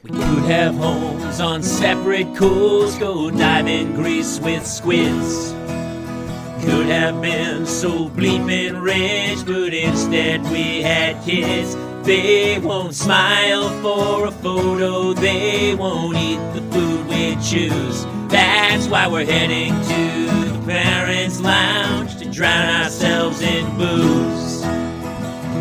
We could have homes on separate coasts, go dive in Greece with squids. Could have been so bleeping rich, but instead we had kids. They won't smile for a photo, they won't eat the food we choose. That's why we're heading to the parents' lounge to drown ourselves in booze.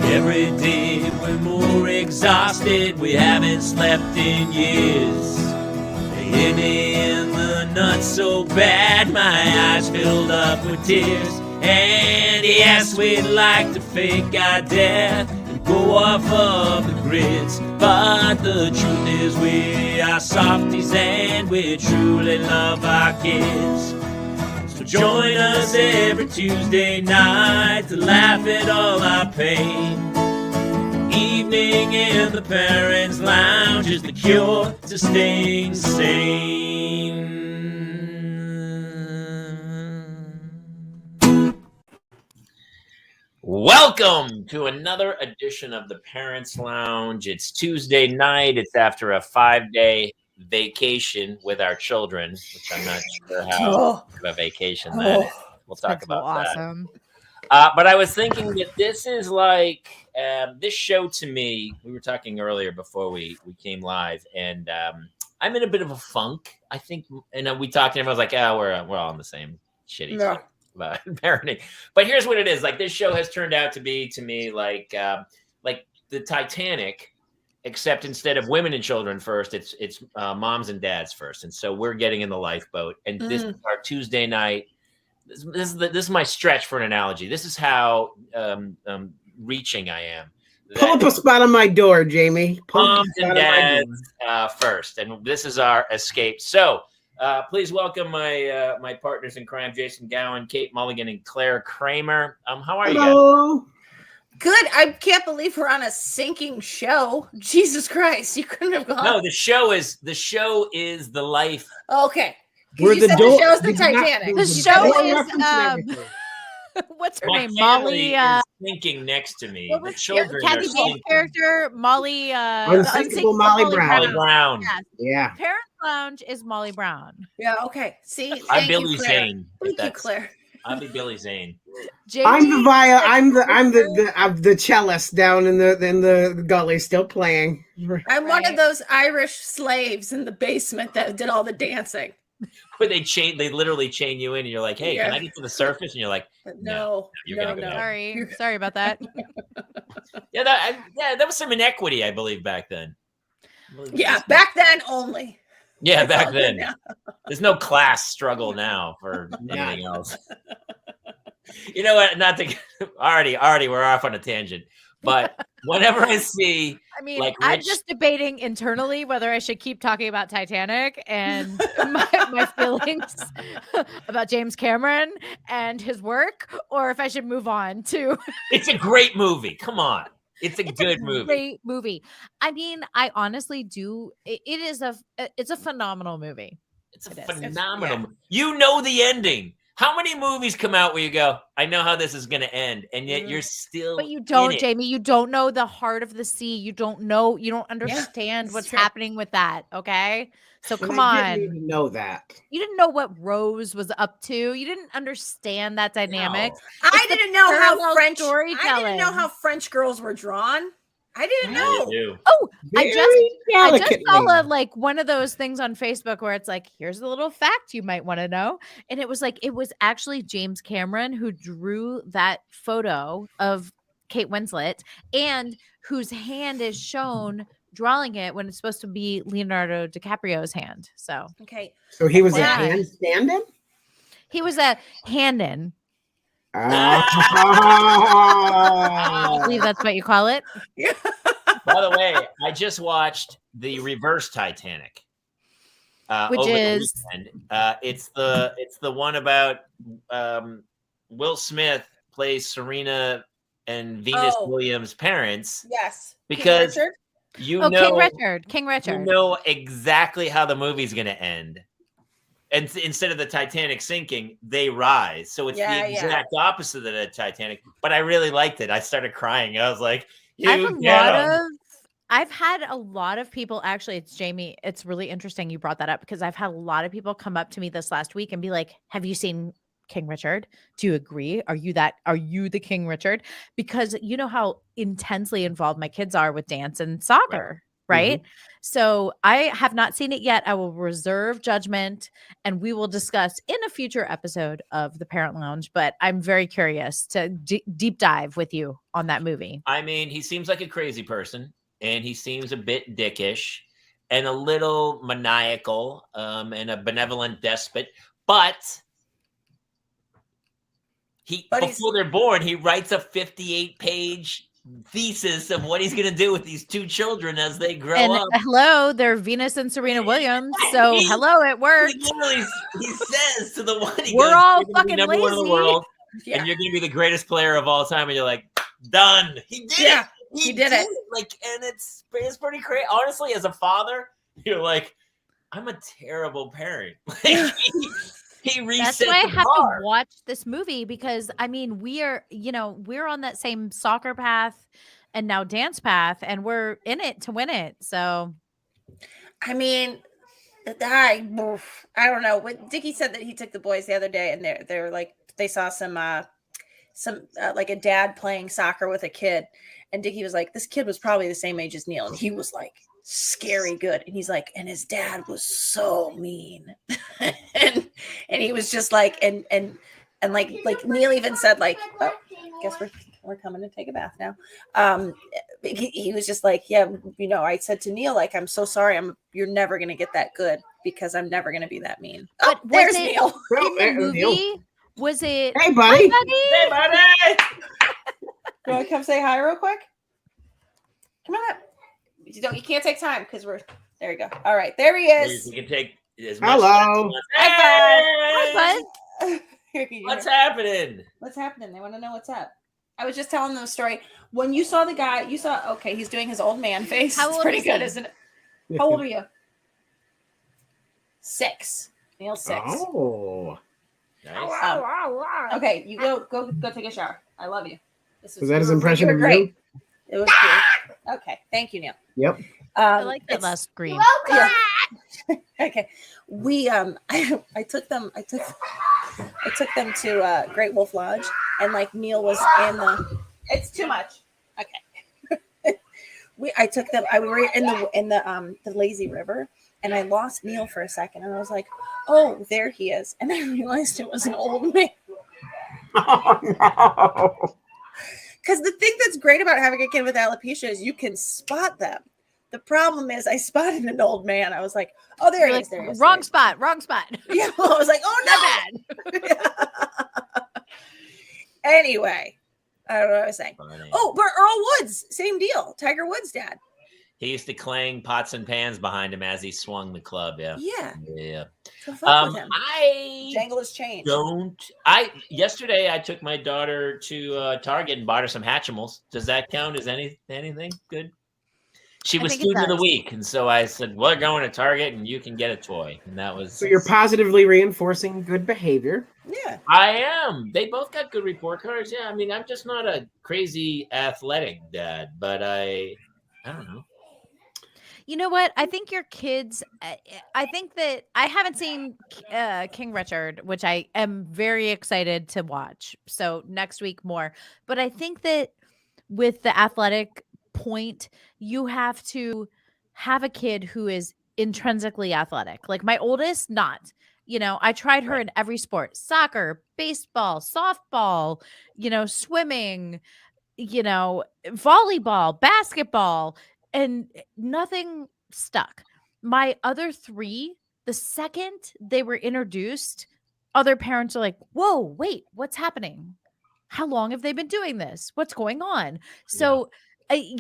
Every day we're more exhausted, we haven't slept in years. They hit me in the nuts so bad, my eyes filled up with tears. And yes, we'd like to fake our death and go off of the grids, but the truth is we are softies and we truly love our kids. So join us every Tuesday night to laugh at all our pain. Evening in the parents' lounge is the cure to staying sane. Welcome to another edition of the Parents' Lounge. It's Tuesday night. It's after a 5-day vacation with our children, which I'm not sure how of a vacation that is. We'll talk about awesome. That. But I was thinking that this is like this show to me. We were talking earlier before we came live, and I'm in a bit of a funk. I think, and we talked, and everyone's like, "Oh, we're all in the same shitty stuff about parenting." But here's what it is: like this show has turned out to be to me like the Titanic, except instead of women and children first, it's moms and dads first, and so we're getting in the lifeboat, and this is our Tuesday night. This is my stretch for an analogy. This is how reaching I am. Pull up a spot on my door, Jamie. Moms and dads first, and this is our escape. So please welcome my partners in crime, Jason Gowin, Kate Mulligan, and Clare Kramer. How are you guys? Good. I can't believe we're on a sinking show. Jesus Christ, you couldn't have gone. No, the show is the life. Okay. We're you the said the show's the Titanic. The show is what's her name? Molly is thinking next to me. The children Kathy Bates' character, Molly Unsinkable Molly Brown. Yes. Yeah. Parents' Lounge is Molly Brown. Yeah, okay. See, I'm Billy Zane. Thank you, Claire. I'll be Billy Zane. I'm the cellist down in the gully still playing. I'm one of those Irish slaves in the basement that did all the dancing. Where they literally chain you in, and you're like, "Hey, can I get to the surface?" And you're like, "No, you're gonna go Sorry about that." that was some inequity, I believe, back then. Yeah, back then only. Yeah, back then. There's no class struggle now for anything else. You know what? Not to already, we're off on a tangent. But whenever I see, I'm just debating internally whether I should keep talking about Titanic and my feelings about James Cameron and his work, or if I should move on to. It's a great movie. Come on. It's a good movie. Great movie. I mean, I honestly do. It's a phenomenal movie. It's a phenomenal movie. You know the ending. How many movies come out where you go, I know how this is going to end, and yet you're still. But you don't, Jamie. You don't know the heart of the sea. You don't know. You don't understand what's happening with that. Okay, so come on. I didn't even know that. You didn't know what Rose was up to. You didn't understand that dynamic. No. I didn't know how French girls were drawn. I didn't know. Oh, I just saw one of those things on Facebook where it's like, here's a little fact you might want to know. And it was actually James Cameron who drew that photo of Kate Winslet and whose hand is shown drawing it when it's supposed to be Leonardo DiCaprio's hand. So, okay. So he was a hand stand-in? He was a hand-in. I believe that's what you call it. By the way, I just watched the reverse Titanic, which is it's the one about Will Smith plays Serena and Venus Williams' parents. Yes, because King Richard. You know exactly how the movie's going to end. And instead of the Titanic sinking, they rise. So it's the exact opposite of the Titanic. But I really liked it. I started crying. I was like, I have a lot of I've had a lot of people, actually, it's Jamie. It's really interesting you brought that up because I've had a lot of people come up to me this last week and be like, have you seen King Richard? Do you agree? Are you the King Richard? Because you know how intensely involved my kids are with dance and soccer, right? Mm-hmm. So I have not seen it yet. I will reserve judgment and we will discuss in a future episode of the Parent Lounge, but I'm very curious to deep dive with you on that movie. I mean, he seems like a crazy person. And he seems a bit dickish and a little maniacal and a benevolent despot. But before they're born, he writes a 58-page thesis of what he's going to do with these two children as they grow up. Hello, they're Venus and Serena Williams. So hello, it worked. He says to the one, we're all fucking number lazy. One in the world, and you're going to be the greatest player of all time. And you're like, done. He did it. He did it. Like, and it's pretty crazy. Honestly, as a father, you're like, I'm a terrible parent. Like, he reset. That's why I have to watch this movie because I mean, we're on that same soccer path and now dance path, and we're in it to win it. So, I mean, I don't know. When Dickie said that he took the boys the other day, and they're like, they saw some like a dad playing soccer with a kid. And Dickie was like, this kid was probably the same age as Neil. And he was like, scary good. And he's like, and his dad was so mean. and he was just like, and like Neil even said like, oh, guess we're coming to take a bath now. He was just like, yeah, I said to Neil, like, I'm so sorry. You're never going to get that good because I'm never going to be that mean. But there's Neil. In the movie, was it? Hey, buddy. Hey, buddy. You want to come say hi real quick? Come on up. You can't take time because there you go. All right, there he is. You can take as much. Hello. Hi, bud. What's happening? What's happening? They want to know what's up. I was just telling them a story. When you saw the guy, okay, he's doing his old man face. How it's old pretty is good, he? isn't it? How old are you? 6. Neil's 6. Oh. Nice. Okay, you go take a shower. I love you. Was that his impression of great. you? It was great. Okay, thank you, Neil. Yep. I like that last scream. Yeah. Okay, we I took them to Great Wolf Lodge, and like Neil was in the. It's too much. Okay. I took them. We were in the lazy river, and I lost Neil for a second, and I was like, oh, there he is, and I realized it was an old man. Oh no. Because the thing that's great about having a kid with alopecia is you can spot them. The problem is I spotted an old man. I was like, oh, there he is. There he is. Wrong spot. Yeah, I was like, oh, no. Bad. Anyway, I don't know what I was saying. Funny. Oh, but Earl Woods, same deal. Tiger Woods' dad. He used to clang pots and pans behind him as he swung the club. Yeah. So fuck with him. I Jangle has changed. Yesterday I took my daughter to Target and bought her some Hatchimals. Does that count as anything good? She was student of the week, and so I said, "We're going to Target, and you can get a toy." And that was. So you're positively reinforcing good behavior. Yeah, I am. They both got good report cards. Yeah, I mean, I'm just not a crazy athletic dad, but I don't know. You know what? I think your kids, I think that I haven't seen King Richard, which I am very excited to watch. So next week more. But I think that with the athletic point, you have to have a kid who is intrinsically athletic. Like my oldest, not. I tried her in every sport: soccer, baseball, softball, swimming, volleyball, basketball. And nothing stuck. My other 3, the second they were introduced, other parents are like, whoa, wait, what's happening? How long have they been doing this? What's going on? So, I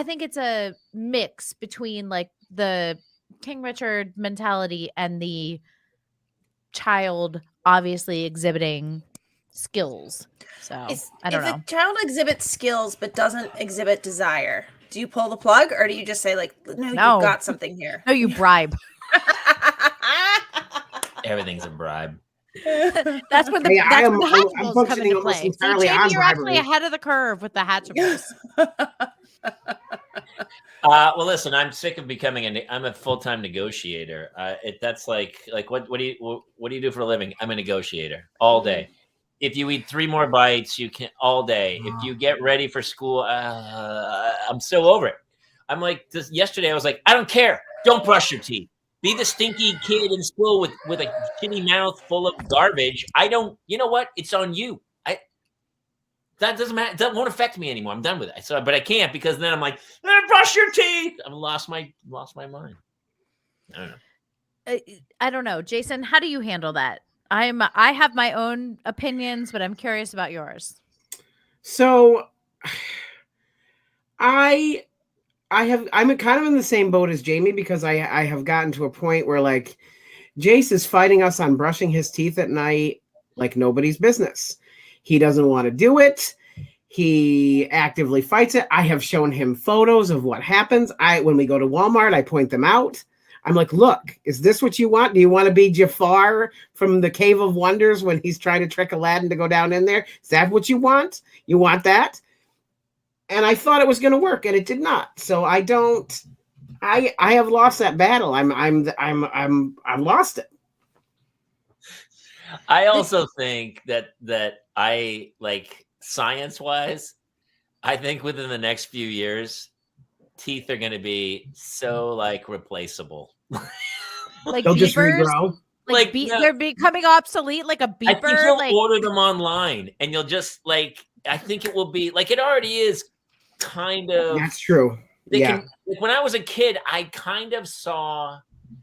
think it's a mix between like the King Richard mentality and the child obviously exhibiting skills. So I don't know. If a child exhibits skills but doesn't exhibit desire, do you pull the plug, or do you just say like, no. You've got something here? No, you bribe. Everything's a bribe. That's when the Hatchibles come into play. See, Jamie, you're actually ahead of the curve with the Hatchibles. Well, listen, I'm sick of becoming I'm a full-time negotiator. That's like what do you do for a living? I'm a negotiator all day. If you eat 3 more bites, you can all day. If you get ready for school, I'm so over it. I'm like yesterday. I was like, I don't care. Don't brush your teeth. Be the stinky kid in school with a shitty mouth full of garbage. I don't. You know what? It's on you. That doesn't matter. That won't affect me anymore. I'm done with it. So, but I can't because then I'm like, brush your teeth. I've lost my mind. I don't know. I don't know, Jason. How do you handle that? I have my own opinions, but I'm curious about yours. So, I'm kind of in the same boat as Jamie because I have gotten to a point where like Jace is fighting us on brushing his teeth at night like nobody's business. He doesn't want to do it. He actively fights it. I have shown him photos of what happens. When we go to Walmart, I point them out. I'm like, look, is this what you want? Do you want to be Jafar from the Cave of Wonders when he's trying to trick Aladdin to go down in there? Is that what you want? You want that? And I thought it was going to work, and it did not. So I have lost that battle. I'm lost it. I also think that I like science-wise, I think within the next few years, teeth are going to be so like replaceable. Like they'll just beavers? regrow. They're becoming obsolete like a beaver. I think you'll order them online, and you'll just like. I think it will be like it already is. Kind of. That's true. When I was a kid, I kind of saw.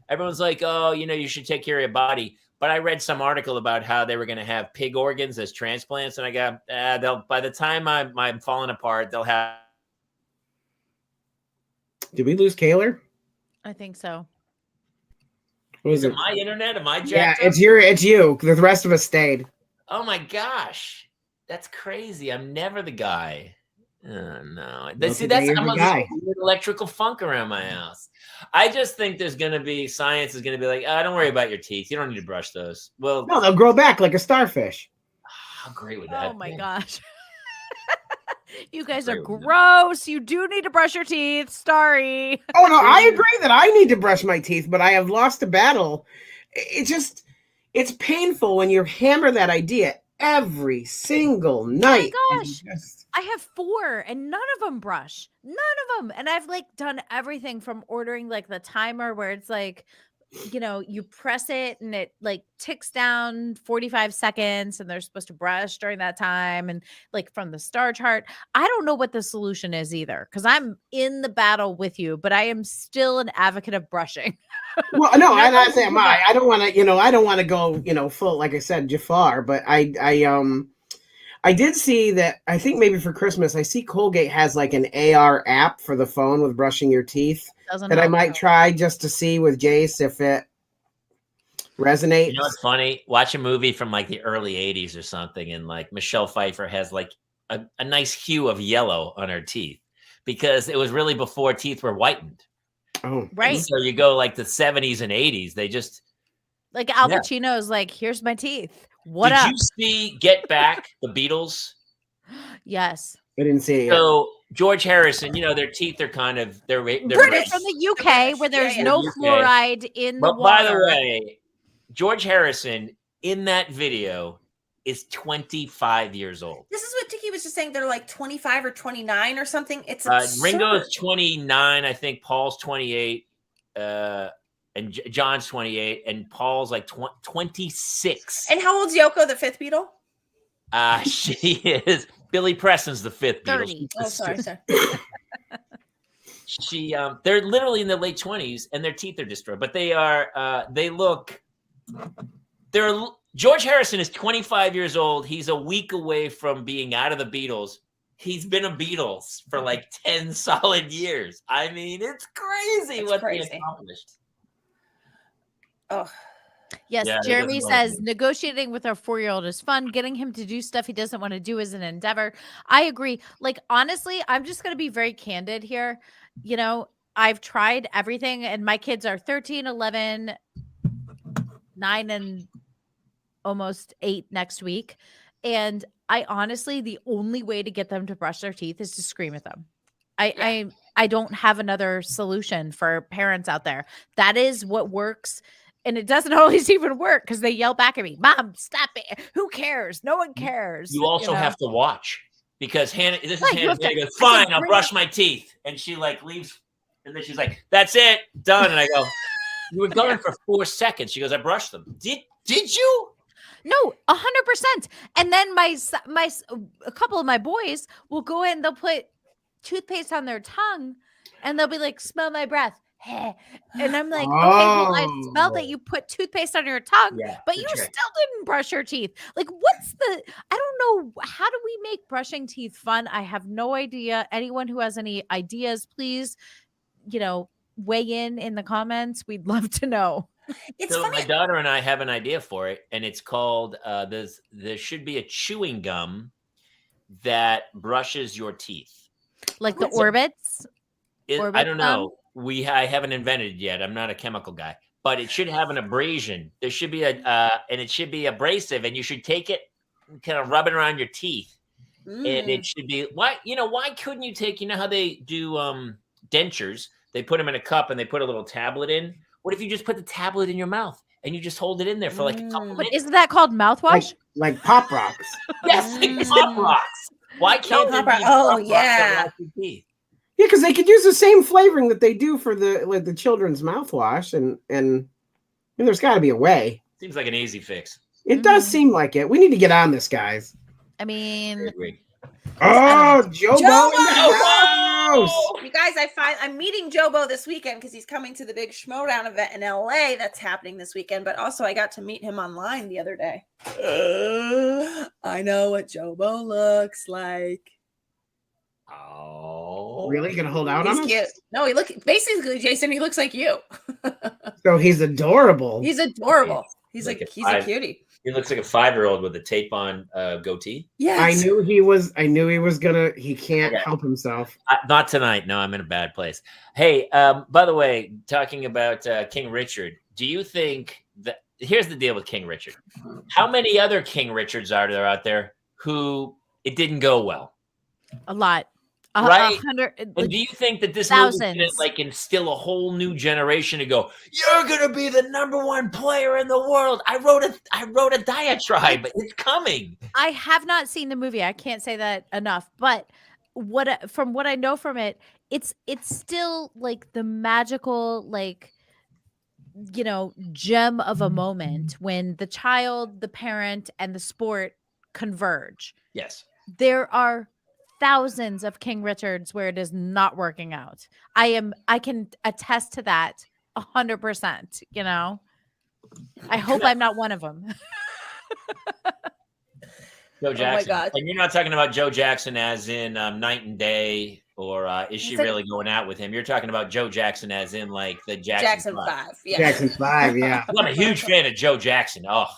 Everyone's like, "Oh, you should take care of your body." But I read some article about how they were going to have pig organs as transplants, and I got they'll by the time I'm falling apart, they'll have. Did we lose Kaler? I think so. Is it my internet? Am I jacked Yeah, up? it's you. The rest of us stayed. Oh my gosh, that's crazy! I'm never the guy. Oh, no. See, I'm a guy. Electrical funk around my house. I just think there's going to be science is going to be like, don't worry about your teeth. You don't need to brush those. Well, no, they'll grow back like a starfish. How great would that? Oh my gosh. You guys are gross. You do need to brush your teeth. Sorry. Oh no, I agree that I need to brush my teeth, but I have lost a battle. It's painful when you hammer that idea every single night. Oh my gosh. I have 4 and none of them brush. None of them. And I've like done everything from ordering like the timer where it's like, you press it and it like ticks down 45 seconds and they're supposed to brush during that time. And like from the star chart, I don't know what the solution is either because I'm in the battle with you, but I am still an advocate of brushing. Well, no, I say I don't want to, I don't want to go, full, like I said, Jafar, but I did see that, I think maybe for Christmas, I see Colgate has like an AR app for the phone with brushing your teeth that I might try just to see with Jace if it resonates. You know what's funny? Watch a movie from like the early 80s or something, and like Michelle Pfeiffer has like a nice hue of yellow on her teeth because it was really before teeth were whitened. Oh, right. And so you go like the 70s and 80s, they just. Like Al Pacino is like, here's my teeth. What Did up? you see Get Back, the Beatles? Yes. I didn't see it. So George Harrison, their teeth are kind of they're British from the UK where there's no fluoride in the water. But by the way, George Harrison in that video is 25 years old. This is what Dickie was just saying. They're like 25 or 29 or something. It's Ringo is 29. I think Paul's 28. And John's 28, and Paul's like 26. And how old's Yoko, the 5th Beatle? She is. Billy Preston's the 5th 30. Beatle. Oh, sorry. They're literally in their late 20s, and their teeth are destroyed. But George Harrison is 25 years old. He's a week away from being out of the Beatles. He's been a Beatles for like 10 solid years. I mean, it's crazy they accomplished. Oh, yes. Yeah, Jeremy says negotiating with our 4-year-old is fun. Getting him to do stuff he doesn't want to do is an endeavor. I agree. Like, honestly, I'm just going to be very candid here. I've tried everything, and my kids are 13, 11, 9, and almost 8 next week. And I honestly, the only way to get them to brush their teeth is to scream at them. I don't have another solution for parents out there. That is what works. And it doesn't always even work because they yell back at me, Mom, stop it. Who cares? No one cares. You also have to watch because Hannah, this is Hannah goes, fine, I'll brush my teeth. And she like leaves. And then she's like, that's it, done. And I go, you were gone for 4 seconds. She goes, I brushed them. Did you? No, 100%. And then a couple of my boys will go in, they'll put toothpaste on their tongue and they'll be like, smell my breath. And I'm like, okay, well, I smelled that you put toothpaste on your tongue, but you still didn't brush your teeth. Like, I don't know. How do we make brushing teeth fun? I have no idea. Anyone who has any ideas, please, weigh in the comments. We'd love to know. It's so funny. My daughter and I have an idea for it, and it's called, there should be a chewing gum that brushes your teeth. Like the Orbits? I don't know. I haven't invented it yet. I'm not a chemical guy, but it should have an abrasion. There should be and it should be abrasive, and you should take it and kind of rub it around your teeth. And it should be, why couldn't you take, how they do dentures? They put them in a cup and they put a little tablet in. What if you just put the tablet in your mouth and you just hold it in there for like a couple minutes? Isn't that called mouthwash? Like Pop Rocks. Yes, like Pop Rocks. Why can't they be Pop Rocks Yeah, because they could use the same flavoring that they do for the children's mouthwash, and there's got to be a way. Seems like an easy fix. It does seem like it. We need to get on this, guys. I mean, oh, Jobo in the house. You guys, I'm meeting Jobo this weekend because he's coming to the big Schmodown event in LA that's happening this weekend. But also, I got to meet him online the other day. I know what Jobo looks like. Oh, really? You gonna hold out on him? Cute. No, basically, Jason. He looks like you. So he's adorable. He's adorable. He's a cutie. He looks like a 5-year-old with a tape-on goatee. Yes. I knew he was gonna. He can't help himself. Not tonight. No, I'm in a bad place. Hey, by the way, talking about King Richard, do you think that? Here's the deal with King Richard. How many other King Richards are there out there who it didn't go well? A lot. Right? 100. And do you think that this thousands. movie didn't instill a whole new generation to go, you're gonna be the #1 player in the world? I wrote a diatribe. It's coming. I have not seen the movie. I can't say that enough. But from what I know from it, it's still like the magical, gem of a moment when the child, the parent, and the sport converge. Yes. There are thousands of King Richards where it is not working out. I can attest to that 100%. I hope I'm not one of them. Joe Jackson. Oh my God. And you're not talking about Joe Jackson as in Night and Day, or is she really going out with him? You're talking about Joe Jackson as in like the Jackson 5. Yeah. Jackson 5, yeah. I'm a huge fan of Joe Jackson. Oh,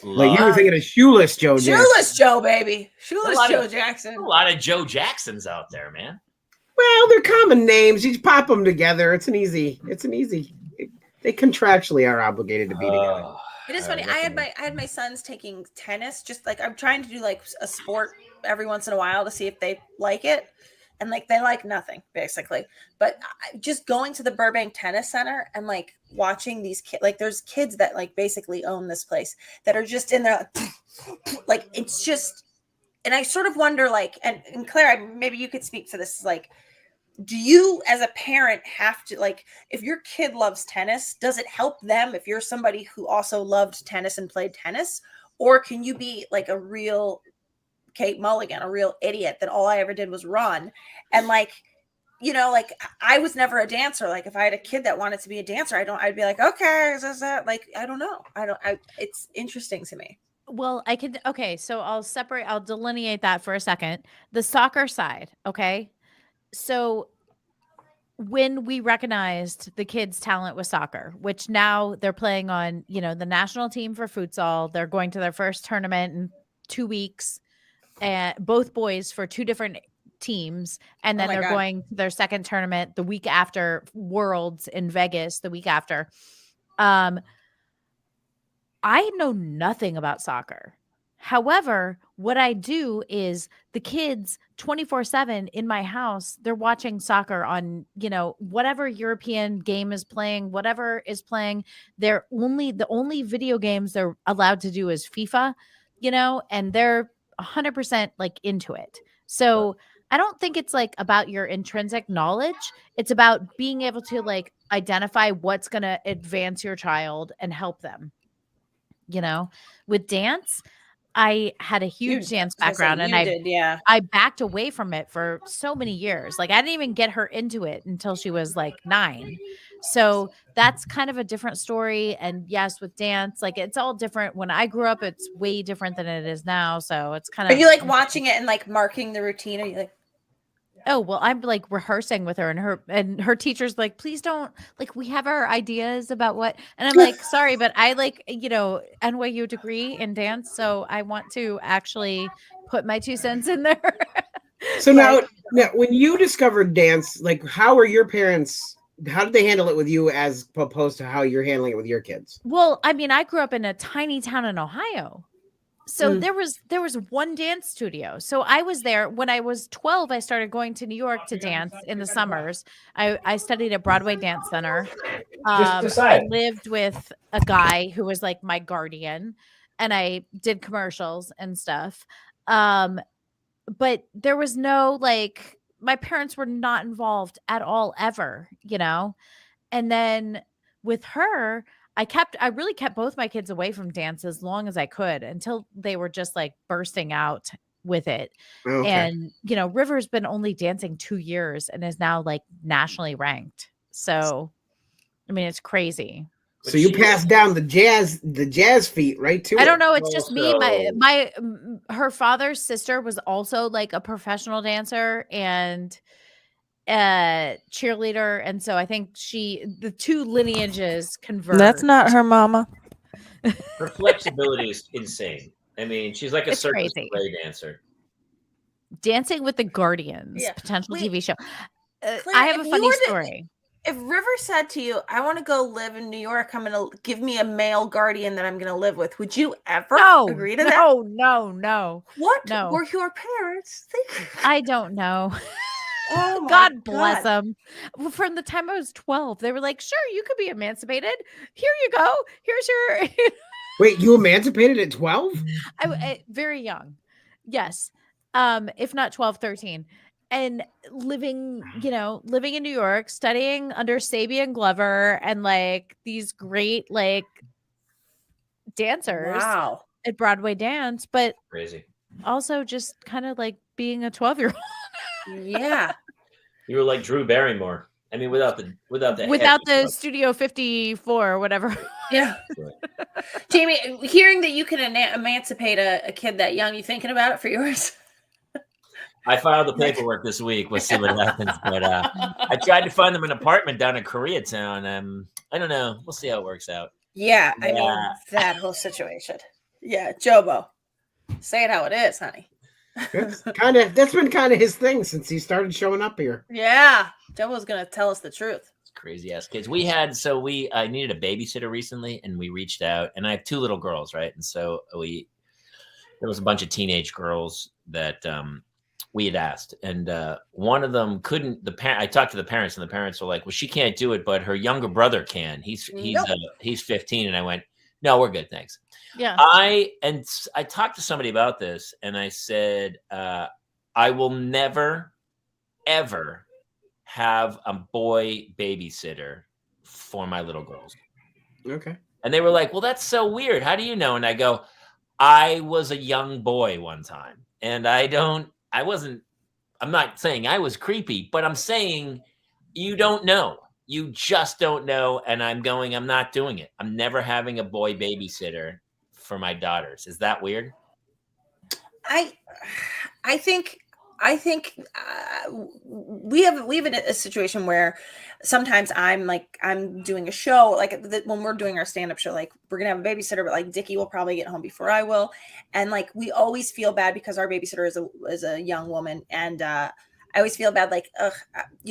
like you were thinking of Shoeless Joe Jackson. Shoeless Joe, baby. Shoeless Joe Jackson. A lot of Joe Jacksons out there, man. Well, they're common names. You just pop them together. It's an easy. They contractually are obligated to be together. It is funny. I had my sons taking tennis. Just like I'm trying to do like a sport every once in a while to see if they like it, and like they like nothing basically. But just going to the Burbank Tennis Center and like watching these kids, like there's kids that like basically own this place that are just in there, like it's just. And I sort of wonder, like, and Claire, maybe you could speak to this, like. Do you as a parent have to, like, if your kid loves tennis, does it help them if you're somebody who also loved tennis and played tennis? Or can you be like a real Kate Mulligan, a real idiot that all I ever did was run? And like, like I was never a dancer. Like if I had a kid that wanted to be a dancer, I'd be like, okay, is that like, I don't know. It's interesting to me. Well, so I'll delineate that for a second. The soccer side. Okay. So when we recognized the kids' talent with soccer, which now they're playing on, the national team for futsal, they're going to their first tournament in 2 weeks, and both boys for 2 different teams. And then they're going to their second tournament the week after Worlds in Vegas, the week after. I know nothing about soccer. However, what I do is the kids 24/7 in my house, they're watching soccer on, whatever European game is playing, whatever is playing. The only video games they're allowed to do is FIFA, and they're 100% like into it. So I don't think it's like about your intrinsic knowledge. It's about being able to like identify what's going to advance your child and help them. With dance, I had a huge dance background and I backed away from it for so many years. Like I didn't even get her into it until she was like 9. So that's kind of a different story. And yes, with dance, like it's all different. When I grew up, it's way different than it is now. So it's kind of. Are you like watching it and like marking the routine? Are you like, oh, well, I'm like rehearsing with her and her teacher's like, please don't, like, we have our ideas about what, and I'm like, sorry, but I like, NYU degree in dance. So I want to actually put my 2 cents in there. So now when you discovered dance, like how were your parents, how did they handle it with you as opposed to how you're handling it with your kids? Well, I mean, I grew up in a tiny town in Ohio. So there was one dance studio. So I was there when I was 12. I started going to New York to dance in the summers. I studied at Broadway Dance Center. I lived with a guy who was like my guardian, and I did commercials and stuff. But there was no like, my parents were not involved at all ever, And then with her, I really kept both my kids away from dance as long as I could until they were just like bursting out with it. Okay. And, River's been only dancing 2 years and is now like nationally ranked. So, I mean, it's crazy. So you passed down the jazz feet, right? To I don't know. It's just me. Her father's sister was also like a professional dancer and cheerleader, and so I think the 2 lineages converge. That's not her mama. Her flexibility is insane. I mean, she's like a circus ballet dancer. Dancing with the Guardians, potential TV show. Claire, I have a funny story. If River said to you, I want to go live in New York, I'm going to give me a male guardian that I'm going to live with, would you ever agree to that? No. What were your parents thinking? I don't know. Oh, God bless them. From the time I was 12, they were like, sure, you could be emancipated. Here you go. Here's your. Wait, you emancipated at 12? I very young. Yes. If not 12, 13. And living in New York, studying under Sabian Glover and like these great like dancers at Broadway Dance, but crazy. Also just kind of like being a 12-year-old. Yeah. You were like Drew Barrymore. I mean, without the Studio 54 or whatever. Yeah. Jamie, hearing that you can emancipate a kid that young, you thinking about it for yours? I filed the paperwork this week. We'll see what happens. But I tried to find them an apartment down in Koreatown. I don't know. We'll see how it works out. Yeah. I mean, that whole situation. Yeah. Jobo. Say it how it is, honey. That's been kind of his thing since he started showing up here. Yeah. Jobo's going to tell us the truth. It's crazy ass kids. I needed a babysitter recently and we reached out, and I have 2 little girls, right? And so there was a bunch of teenage girls that, we had asked, and one of them couldn't. I talked to the parents, and the parents were like, "Well, she can't do it, but her younger brother can. He's 15." And I went, "No, we're good, thanks." Yeah. I talked to somebody about this, and I said, "I will never, ever have a boy babysitter for my little girls." Okay. And they were like, "Well, that's so weird. How do you know?" And I go, "I was a young boy one time, and I'm not saying I was creepy, but I'm saying you don't know. You just don't know. And I'm not doing it. I'm never having a boy babysitter for my daughters." Is that weird? I think we have a situation where sometimes I'm doing a show, like when we're doing our stand-up show, like we're gonna have a babysitter, but like Dickie will probably get home before I will, and like we always feel bad because our babysitter is a young woman, and I always feel bad, like, ugh,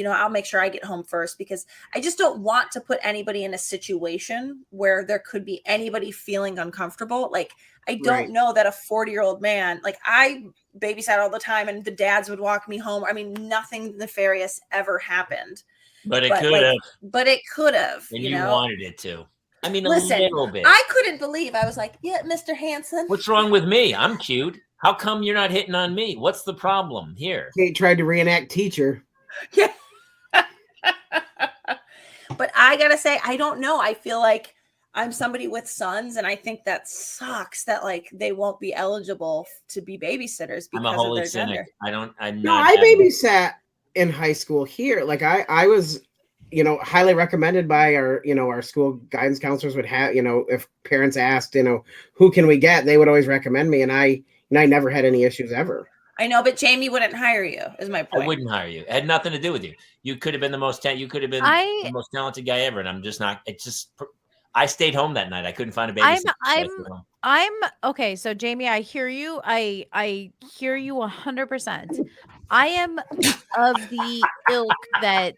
I'll make sure I get home first, because I just don't want to put anybody in a situation where there could be anybody feeling uncomfortable. Like, I don't know that a 40-year-old man, like, I babysat all the time and the dads would walk me home. I mean, nothing nefarious ever happened. But it could have. But it could have. And you wanted it to. I mean, Listen, a little bit. I couldn't believe. I was like, yeah, Mr. Hanson. What's wrong with me? I'm cute. How come you're not hitting on me? What's the problem here? Kate tried to reenact teacher. Yeah. But I got to say, I don't know. I feel like I'm somebody with sons, and I think that sucks that, like, they won't be eligible to be babysitters because I'm a holy of their cynic. gender. I babysat in high school here. Like, I was, highly recommended by our school guidance counselors would have, if parents asked, who can we get, they would always recommend me. And I never had any issues ever. I know, but Jamie wouldn't hire you, is my point. I wouldn't hire you. It had nothing to do with you. You could have been the most talented guy ever. And I'm just not, I stayed home that night. I couldn't find a babysitter. I'm okay. So Jamie, I hear you. I hear you 100%. I am of the ilk that.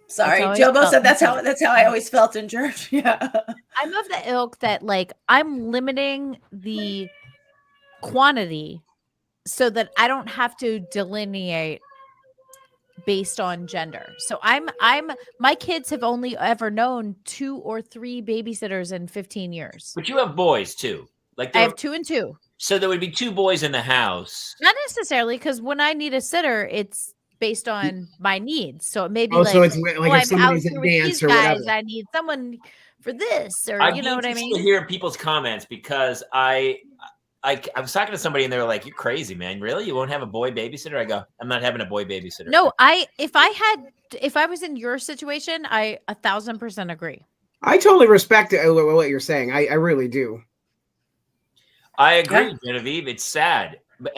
Sorry, Jobo said that's how I always felt in church. Yeah. I'm of the ilk that, like, I'm limiting the quantity so that I don't have to delineate based on gender. So my kids have only ever known 2 or 3 babysitters in 15 years. But you have boys too. Like, I have 2 and 2. So there would be 2 boys in the house. Not necessarily, because when I need a sitter, it's based on my needs. So it may be so it's like if I'm out somebody's here in with dance these or guys, whatever. I need someone for this, or I'd you know what I mean? To hear people's comments, because I was talking to somebody and they were like, "You're crazy, man. Really? You won't have a boy babysitter?" I go, "I'm not having a boy babysitter." No, if I was in your situation, I 1,000% agree. I totally respect what you're saying. I really do. I agree, Genevieve. It's sad, but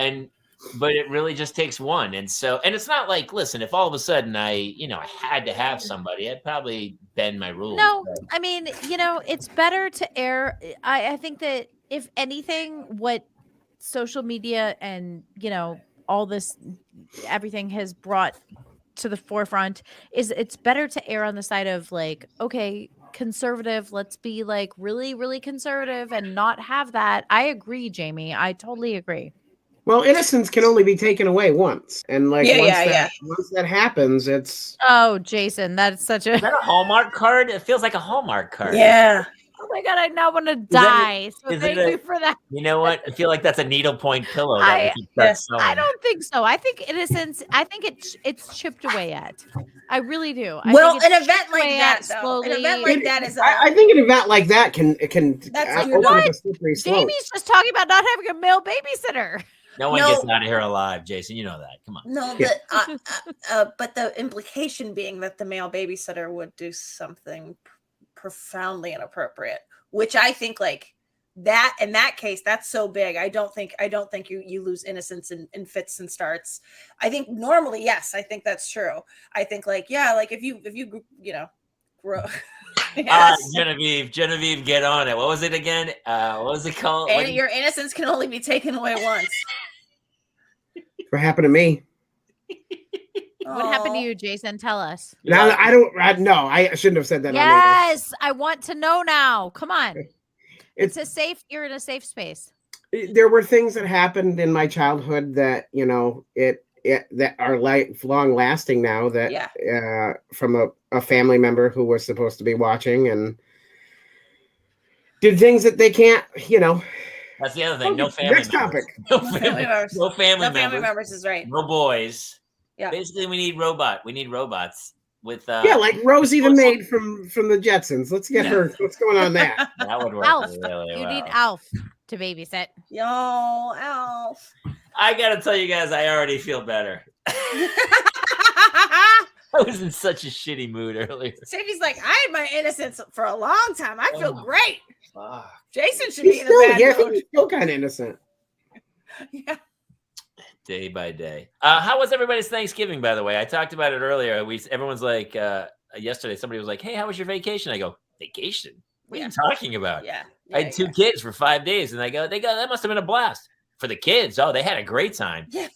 it really just takes one. And it's not like, listen, if all of a sudden I had to have somebody, I'd probably bend my rules. No, I mean, it's better to err. I think that if anything, what social media and, all this, everything has brought to the forefront is it's better to err on the side of, like, okay, conservative, let's be like really, really conservative and not have that. I agree, Jamie. I totally agree. Well, innocence can only be taken away once. And once that happens, it's... Oh, Jason, that's such a... Is that a Hallmark card? It feels like a Hallmark card. Yeah. Oh my God, I now want to die. So thank you for that. You know what? I feel like that's a needlepoint pillow. I don't think so. I think innocence, I think it's chipped away at. I really do. An event like that, though. An event like that is... I think an event like that can that's open up a slippery slope. Jamie's just talking about not having a male babysitter. No one gets out of here alive, Jason. You know that. Come on. No, but the implication being that the male babysitter would do something profoundly inappropriate, which I think, like, that in that case, that's so big. I don't think you lose innocence in fits and starts. I think normally, yes, I think that's true. I think, like, yeah, like if you grow. Yes. Genevieve, get on it. What was it again? What was it called? And your innocence can only be taken away once. What happened to me? What happened to you, Jason? Tell us. Now I shouldn't have said that. Yes, I want to know now. Come on. You're in a safe space. There were things that happened in my childhood that, that are lifelong lasting now, that from a family member who was supposed to be watching and did things that they can't, That's the other thing. No family Next members. topic. No family members is right. No boys. Yeah. Basically, we need robots with like Rosie the maid from the Jetsons. Let's get her. What's going on there? That would work. Alf. Really You well. need Alf to babysit. Yo, Alf. I gotta tell you guys, I already feel better. I was in such a shitty mood earlier. Sadie's like, I had my innocence for a long time. I feel great. Fuck. Jason should be in a bad mood. He's still kind of innocent. Yeah. Day by day. How was everybody's Thanksgiving, by the way? I talked about it earlier. Everyone's like, yesterday, somebody was like, hey, how was your vacation? I go, vacation? What are you talking about? Yeah. I had 2 kids for 5 days, and they go, that must have been a blast. For the kids, they had a great time. Yeah.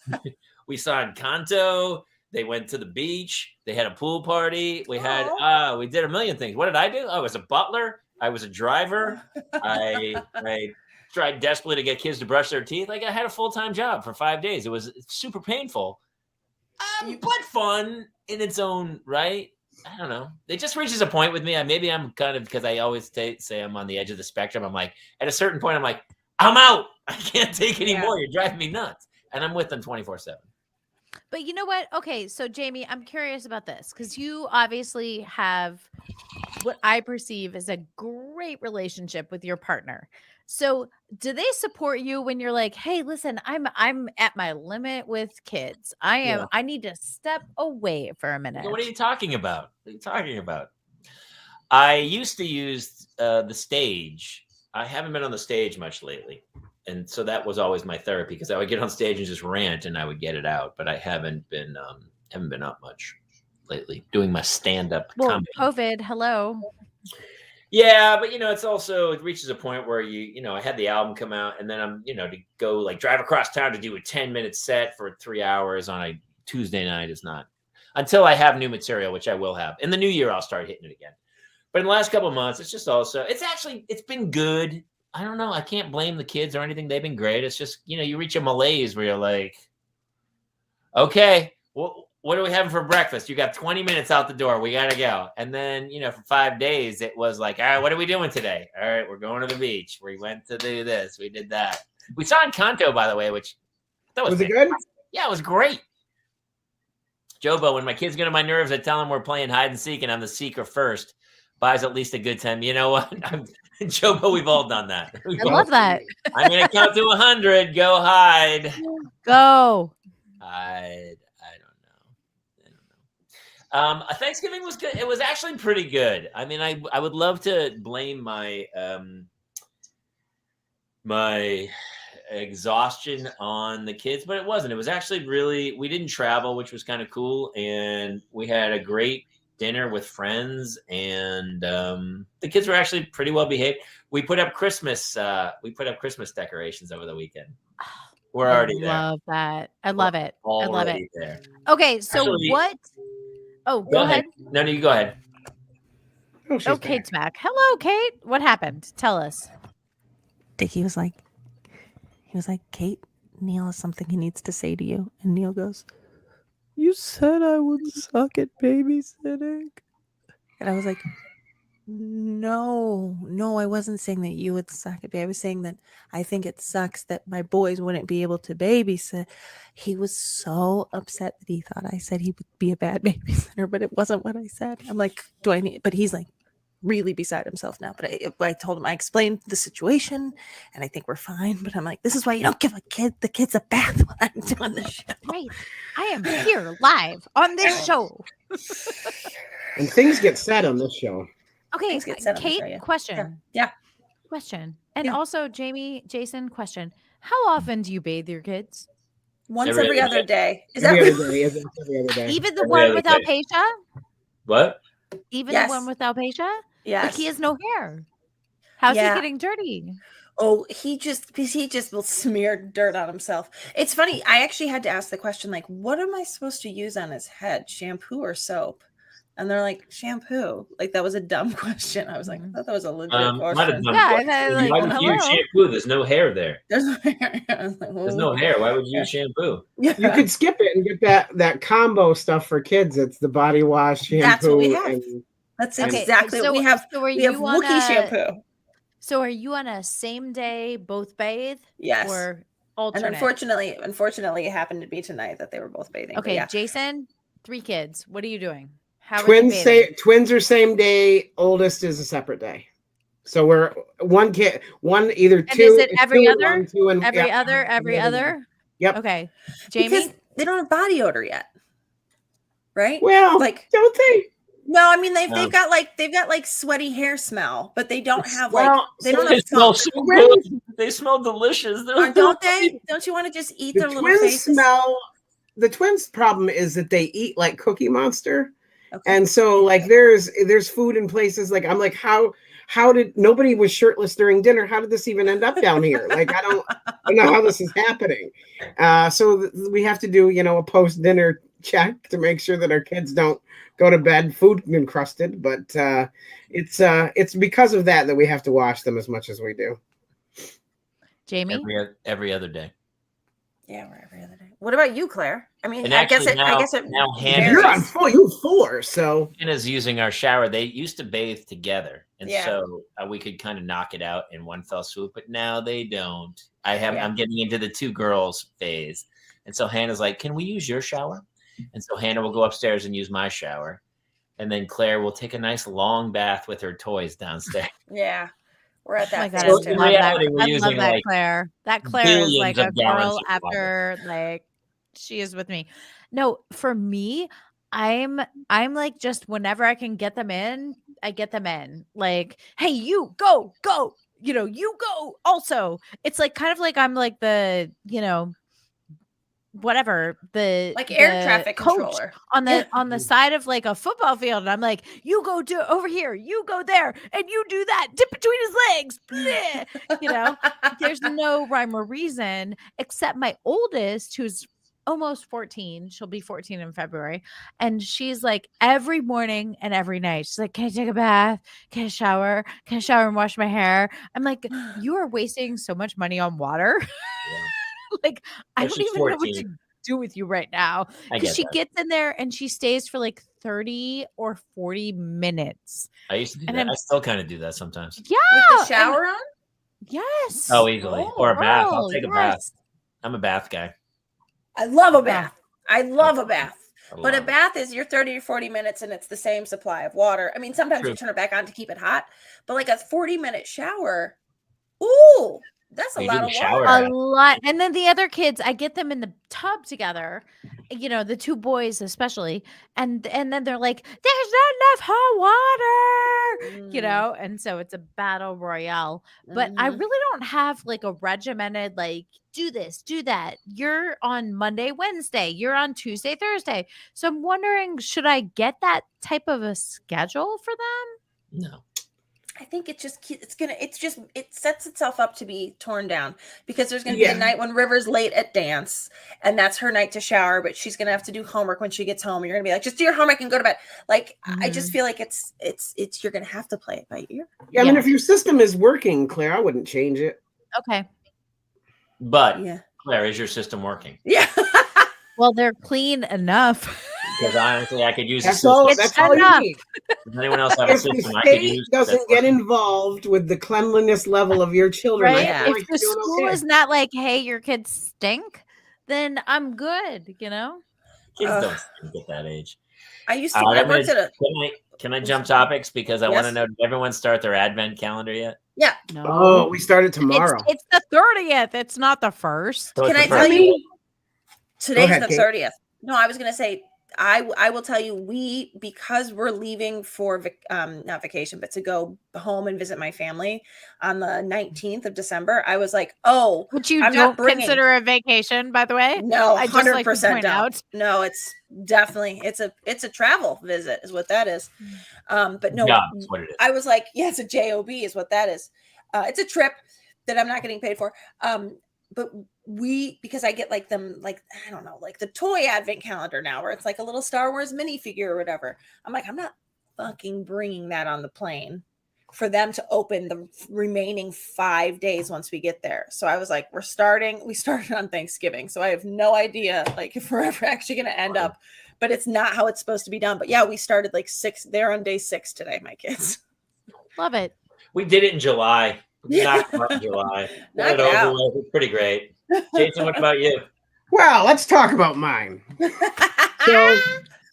We saw Encanto. They went to the beach. They had a pool party. We had we did a million things. What did I do? I was a butler. I was a driver. I tried desperately to get kids to brush their teeth. Like I had a full-time job for 5 days. It was super painful, but fun in its own right. I don't know. It just reaches a point with me. Maybe I'm kind of, because I always say I'm on the edge of the spectrum. I'm like, at a certain point, I'm like, I'm out. I can't take any more. You're driving me nuts. And I'm with them 24/7. But you know what? Okay, so Jamie, I'm curious about this because you obviously have what I perceive as a great relationship with your partner. So do they support you when you're like, hey, listen, I'm at my limit with kids. I need to step away for a minute. What are you talking about? What are you talking about? I used to use the stage. I haven't been on the stage much lately. And so that was always my therapy because I would get on stage and just rant and I would get it out. But I haven't been up much lately doing my stand-up comedy. COVID, hello. Yeah, but it's also, it reaches a point where I had the album come out and then I'm, to go like drive across town to do a 10-minute set for 3 hours on a Tuesday night is not, until I have new material, which I will have. In the new year, I'll start hitting it again. But in the last couple of months, it's been good. I don't know. I can't blame the kids or anything. They've been great. It's just, you reach a malaise where you're like, okay, well, what are we having for breakfast? You got 20 minutes out the door. We got to go. And then, for 5 days, it was like, all right, what are we doing today? All right, we're going to the beach. We went to do this. We did that. We saw Encanto, by the way, which I thought was it good? Yeah, it was great. Jobo, when my kids get on my nerves, I tell them we're playing hide and seek and I'm the seeker first. Buys at least a good time. You know what? Jobo, we've all done that. I love that. I'm going to count to 100. Go hide. Go. Hide. I don't know. Thanksgiving was good. It was actually pretty good. I mean, I would love to blame my my exhaustion on the kids, but it wasn't. It was actually we didn't travel, which was kind of cool. And we had a great dinner with friends and the kids were actually pretty well behaved. We put up Christmas decorations over the weekend. We're already there. I love that. I love it. I love it. There. Okay, so what? Oh, go ahead. No, you go ahead. Oh, Kate's back. Hello, Kate. What happened? Tell us. Dickie was like, Kate, Neil has something he needs to say to you. And Neil goes, you said I would suck at babysitting. And I was like, no, I wasn't saying that you would suck at baby. I was saying that I think it sucks that my boys wouldn't be able to babysit. He was so upset that he thought I said he would be a bad babysitter, but it wasn't what I said. I'm like, but he's like really beside himself now. But I told him, I explained the situation and I think we're fine. But I'm like, this is why you don't give the kids a bath when I'm doing the show. Right. I am here live on this show. And things get said on this show. Okay, Kate, question. Yeah. Question. And also, Jason, question. How often do you bathe your kids? Once every other day. Every other day. Even the one with alopecia? What? Even the one with alopecia? Yes. Like he has no hair. How's he getting dirty? Oh, he just will smear dirt on himself. It's funny. I actually had to ask the question, like, what am I supposed to use on his head? Shampoo or soap? And they're like, shampoo. Like, that was a dumb question. I was like, I thought that was a legit question. Why would you use shampoo? There's no hair there. There's no hair. Like, there's no hair. Why would you use shampoo? You could skip it and get that combo stuff for kids. It's the body wash, shampoo. That's what we have. That's exactly what we have. So we have Wookiee shampoo. So are you on a same day, both bathe? Yes. Or alternate? And unfortunately, it happened to be tonight that they were both bathing. Okay, Jason, 3 kids. What are you doing? Twins are same day. Oldest is a separate day. So we're one kid, either two. Is it every other? Every other. Yep. Okay, Jamie. Because they don't have body odor yet, right? Well, like, don't they? No, I mean they've got like sweaty hair smell, but they don't have they smell delicious. Don't they? Don't you want to just eat their little faces? The twins' problem is that they eat like Cookie Monster. Okay. And so like there's food in places like I'm like how how did nobody was shirtless during dinner? How did this even end up down here? Like, I don't know how this is happening. So we have to do, a post-dinner check to make sure that our kids don't go to bed food encrusted. But it's because of that we have to wash them as much as we do. Jamie? Every other day. Yeah, we're every other day. What about you, Claire? I mean, And I guess it now you're on four. You 4, so Hannah's using our shower. They used to bathe together, and Yeah. so we could kind of knock it out in one fell swoop. But now they don't. I'm getting into the 2 girls phase, and so Hannah's like, "Can we use your shower?" And so Hannah will go upstairs and use my shower, and then Claire will take a nice long bath with her toys downstairs. Yeah. We're at that. God, phase So too. in reality, we're I using love that like Claire. That Claire is like billions a of gallons girl of water. after like she is with me. No, for me, I'm like just whenever I can get them in, I get them in. Like, hey, you go. You go also. It's like kind of like I'm like the, whatever the Like air traffic coach controller on the side of like a football field, and I'm like, you go do over here, you go there, and you do that, dip between his legs. Bleh. There's no rhyme or reason except my oldest, who's almost 14. She'll be 14 in February, and she's like every morning and every night she's like, can I take a bath? Can I shower and wash my hair? I'm like, you are wasting so much money on water. Yeah. Like, I don't she's even know what 14. to do with you right now, because she gets in there and she stays for like 30 or 40 minutes. I used to do that. I still kind of do that sometimes. Yeah, with the shower on. Yes. Oh, easily. Or a bath. I'll take a bath. yes. I'm a bath guy. I love a bath. I love a bath. But a it. bath is your 30 or 40 minutes and it's the same supply of water. I mean, sometimes you turn it back on to keep it hot, but like a 40-minute shower, ooh, that's a lot of water. A lot. And then the other kids, I get them in the tub together, the 2 boys especially, and then they're like, there's not enough hot water, and so it's a battle royale. But I really don't have like a regimented like, do this, do that. You're on Monday, Wednesday, you're on Tuesday, Thursday. So I'm wondering, should I get that type of a schedule for them? No. I think it sets itself up to be torn down, because there's going to be a night when River's late at dance and that's her night to shower, but she's going to have to do homework when she gets home. You're going to be like, just do your homework and go to bed. Like, I just feel like it's you're going to have to play it by ear. Yeah. I mean, if your system is working, Claire, I wouldn't change it. Okay. But Claire, is your system working? Yeah. Well, they're clean enough. Because honestly, I could use that's all you need. Does anyone else have a system? If the state doesn't get involved with the cleanliness level of your children, right? If the school is not like, hey, your kids stink, then I'm good. Kids don't stink at that age. I used to. I worked at a. Can I jump topics, because I want to know? Did everyone start their Advent calendar yet? Yeah. No. Oh, we started tomorrow. It's the 30th. It's not the 1st. So can I tell you? Today's the 30th. No, I was going to say. I will tell you, because we're leaving for not vacation, but to go home and visit my family on the 19th of December. I was like, oh, which you don't consider a vacation, by the way. No, 100% don't. No, it's definitely it's a travel visit is what that is. But no, that's what it is. I was like, yeah, it's a JOB is what that is. It's a trip that I'm not getting paid for. But because I get like them, like, I don't know, like the toy advent calendar now, where it's like a little Star Wars minifigure or whatever. I'm like, I'm not fucking bringing that on the plane for them to open the remaining 5 days once we get there. So I was like, we started on Thanksgiving. So I have no idea like if we're ever actually going to end up, but it's not how it's supposed to be done. But yeah, we started like 6. They're on day 6 today, my kids. Love it. We did it in July. Knocked out in July. Got it over with. It's pretty great. Jason, what about you? Well, let's talk about mine.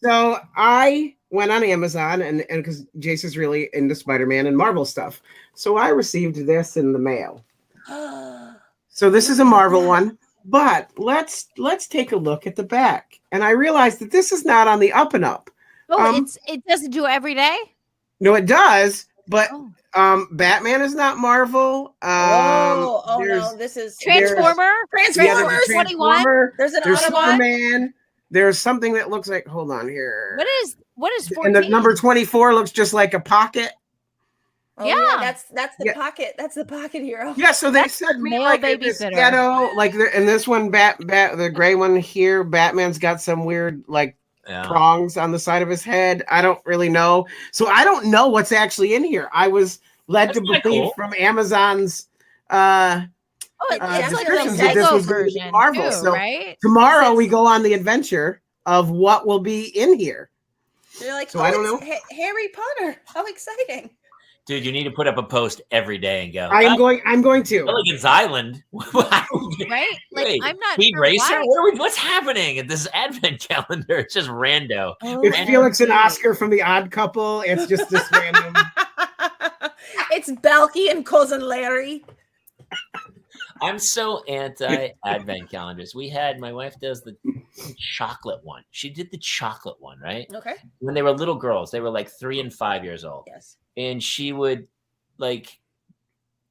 So I went on Amazon and because Jason's really into Spider-Man and Marvel stuff. So I received this in the mail. So this is a Marvel one, but let's take a look at the back. And I realized that this is not on the up and up. Oh, it doesn't do it every day? No, it does, but Batman is not Marvel. No, this is Transformers 21. There's Superman. There's something that looks like, hold on here. What is 14? And the number 24 looks just like a pocket. Oh, yeah, that's the pocket. That's the pocket hero. Yeah, so they said me like this ghetto, like in this one, the gray one here, Batman's got some weird like prongs on the side of his head. I don't really know, so I don't know what's actually in here. I was led to believe from Amazon's it's like descriptions that this was version Marvel. too, so right? Tomorrow we go on the adventure of what will be in here. You're like, so I don't know. Harry Potter. How exciting! Dude, you need to put up a post every day and go. I'm going to Mulligan's Island, right? Like Wait, I'm not Speed sure Racer. why. What's happening at this advent calendar? It's just rando. It's Felix and Oscar from The Odd Couple. It's just this random. It's Balky and cousin Larry. I'm so anti-advent calendars. My wife does the chocolate one. She did the chocolate one, right? Okay. When they were little girls, they were like 3 and 5 years old. Yes. And she would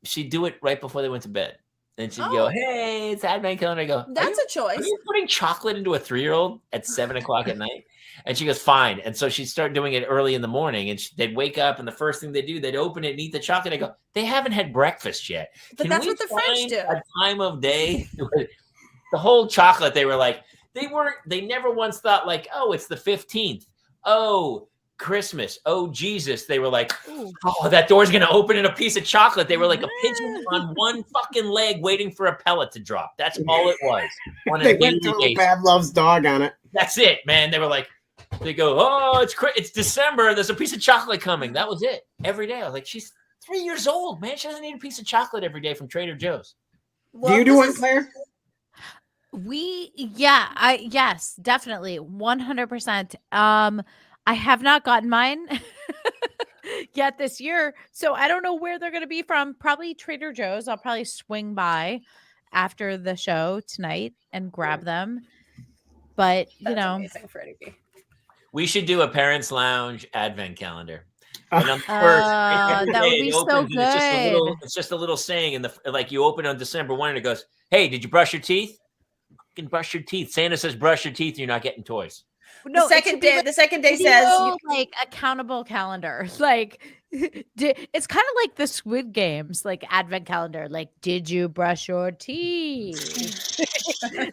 she'd do it right before they went to bed. And she'd go, "Hey, it's advent calendar." I go, "That's a choice." Are you putting chocolate into a 3-year-old at 7:00 at night? And she goes, "Fine." And so she'd start doing it early in the morning, and they'd wake up, and the first thing they do, they'd open it and eat the chocolate. I go, "They haven't had breakfast yet." But that's what the French do. A time of day, the whole chocolate. They were like, they never once thought like, "Oh, it's the 15th. Oh, Christmas. Oh, Jesus." They were like, "Oh, that door's going to open in a piece of chocolate." They were like a pigeon on one fucking leg waiting for a pellet to drop. That's all it was. They went to Pavlov's dog on it. That's it, man. They were like, they go, "Oh, it's December. There's a piece of chocolate coming." That was it. Every day. I was like, she's 3 years old, man. She doesn't need a piece of chocolate every day from Trader Joe's. Well, do you do one, Claire? Yes, definitely. 100%. I have not gotten mine yet this year, so I don't know where they're going to be from. Probably Trader Joe's. I'll probably swing by after the show tonight and grab them. But That's amazing, Freddie B. We should do a Parents Lounge advent calendar. And on the first, that would be so good. It's just a little saying like you open on December 1 and it goes, "Hey, did you brush your teeth? You can brush your teeth." Santa says, "Brush your teeth. You're not getting toys." No, the second day says like accountable calendar. Like it's kind of like the Squid Games, like advent calendar. Like, did you brush your teeth? Did you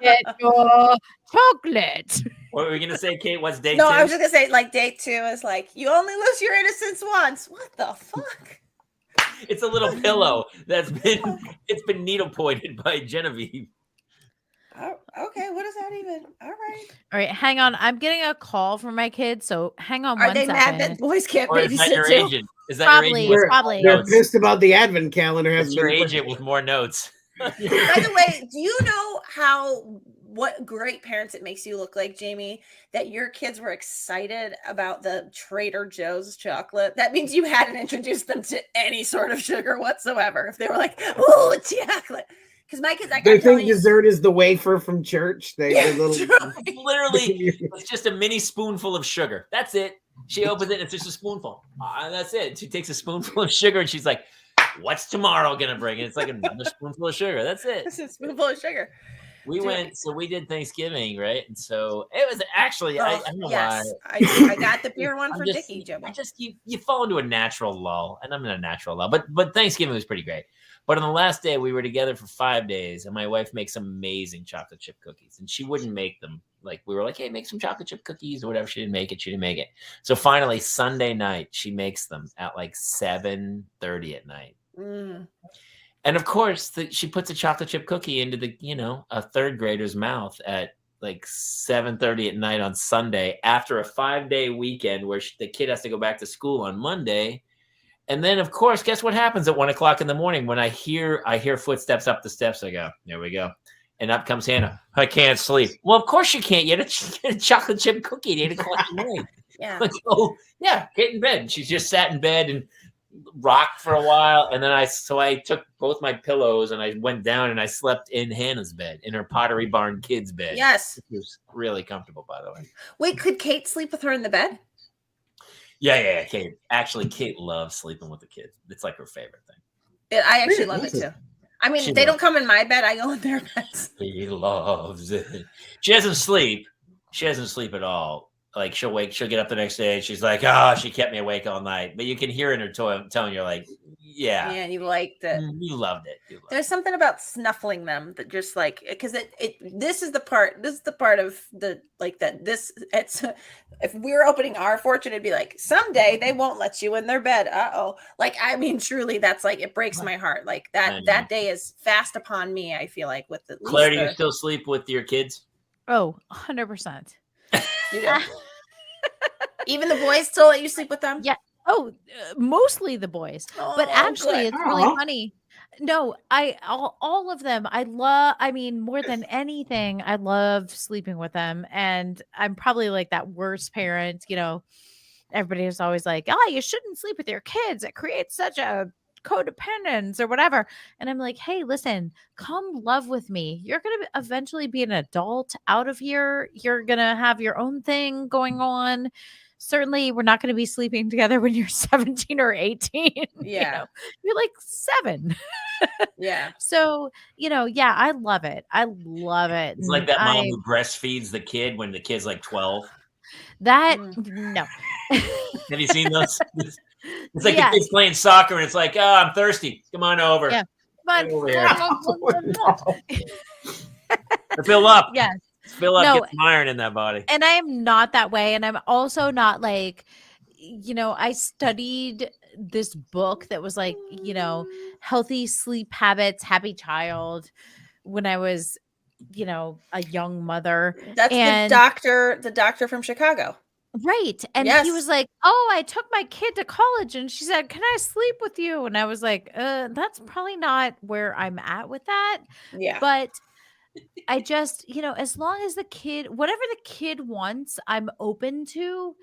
get your chocolate? What were we gonna say, Kate? What's day 2? No, I was just gonna say like day 2 is like you only lose your innocence once. What the fuck? It's a little pillow that's been needle pointed by Genevieve. Oh, okay, what is that even? All right, hang on. I'm getting a call from my kids, so hang on. Are they mad that boys can't babysit? Is that your agent? Is that probably, your agent? Probably. They're pissed about the advent calendar. Has your agent with more notes. By the way, do you know what great parents it makes you look like, Jamie, that your kids were excited about the Trader Joe's chocolate? That means you hadn't introduced them to any sort of sugar whatsoever. If they were like, "Oh, chocolate." Because my kids, they think dessert is the wafer from church. They're literally, it's just a mini spoonful of sugar. That's it. She opens it, and it's just a spoonful. That's it. She takes a spoonful of sugar, and she's like, "What's tomorrow gonna bring?" And it's like another spoonful of sugar. That's it. It's a spoonful of sugar. We did Thanksgiving, right? And so it was actually, I don't know why. I got the beer one for Dickie, Joe. You fall into a natural lull, and I'm in a natural lull. But Thanksgiving was pretty great. But on the last day, we were together for 5 days, and my wife makes amazing chocolate chip cookies, and she wouldn't make them. Like, we were like, "Hey, make some chocolate chip cookies," or whatever. She didn't make it. So finally, Sunday night, she makes them at like 7:30 at night. Mm. And of course, she puts a chocolate chip cookie into a third grader's mouth at like 7:30 at night on Sunday after a 5-day weekend where the kid has to go back to school on Monday. And then, of course, guess what happens at 1 o'clock in the morning when I hear footsteps up the steps? I go, "There we go." And up comes Hannah. "I can't sleep." Well, of course you can't. You had a chocolate chip cookie at 8 o'clock in the morning. Yeah. Like, "Oh, yeah, get in bed." She just sat in bed and rocked for a while. And then I took both my pillows and I went down and I slept in Hannah's bed, in her Pottery Barn kids' bed. Yes. It was really comfortable, by the way. Wait, could Kate sleep with her in the bed? Yeah, Kate. Actually, Kate loves sleeping with the kids. It's like her favorite thing. I actually love it too. I mean, they don't come in my bed. I go in their beds. She loves it. She doesn't sleep. She doesn't sleep at all Like she'll get up the next day and she's like, oh, she kept me awake all night. But you can hear in her tone, you're like, yeah, you liked it. You loved it. There's something about snuffling them that just like, because this is the part of the like that this it's if we were opening our fortune, it'd be like someday they won't let you in their bed. Like I mean, truly, that's like it breaks my heart. Like that day is fast upon me. I feel like with the Claire, do you still sleep with your kids? Oh, 100%. Even the boys still let you sleep with them? Yeah. Oh, mostly the boys. But actually, it's really funny. No, all of them. I mean, more than anything, I love sleeping with them. And I'm probably like that worst parent, everybody is always like, oh, you shouldn't sleep with your kids. It creates such a codependence or whatever. And I'm like, hey, listen, come love with me. You're going to eventually be an adult out of here. You're going to have your own thing going on. Certainly, we're not going to be sleeping together when you're 17 or 18. Yeah. You're like 7. Yeah. So, I love it. I love it. It's like that mom who breastfeeds the kid when the kid's like 12. No. Have you seen those? It's like the kid's playing soccer and it's like, oh, I'm thirsty. Come on over. Yeah. Come on. Fill up. Yes. Fill up, get some iron in that body. And I am not that way. And I'm also not like, I studied this book that was like, healthy sleep habits, happy child when I was, a young mother. That's the doctor from Chicago. Right. And he was like, oh, I took my kid to college and she said, can I sleep with you? And I was like, that's probably not where I'm at with that. Yeah. But I just, as long as whatever the kid wants, I'm open to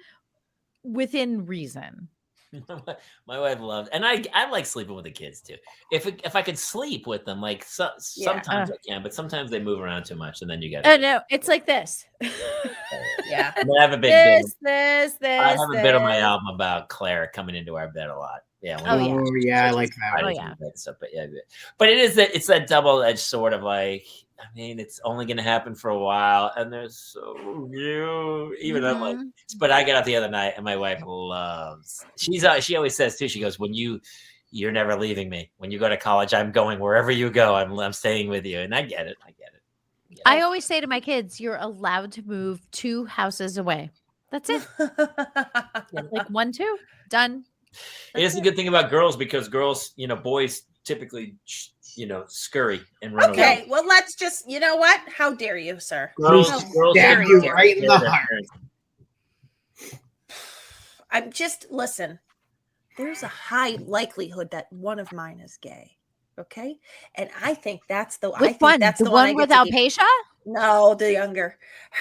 within reason. My wife loves, and I like sleeping with the kids too. If I could sleep with them, like sometimes I can, but sometimes they move around too much, and then you got. Oh no, it's like this. Yeah, I have a big I have a bit of my album about Claire coming into our bed a lot. Yeah. I like that. Oh yeah. Stuff, but it's that double-edged sort of like. I mean, it's only going to happen for a while, and they're so new. Even I'm like, but I got out the other night, and my wife loves. She always says too. She goes, "When you're never leaving me. When you go to college, I'm going wherever you go. I'm staying with you." And I get it. I always say to my kids, "You're allowed to move 2 houses away. That's it. Like 1, 2, done." It is a good thing about girls because girls, boys typically. Scurry and run away. Okay, well, let's just, you know what? How dare you, sir? Girls dare you right in the heart. I'm just, listen, there's a high likelihood that one of mine is gay. Okay? And I think that's the one. That's the one with alopecia? No, the younger.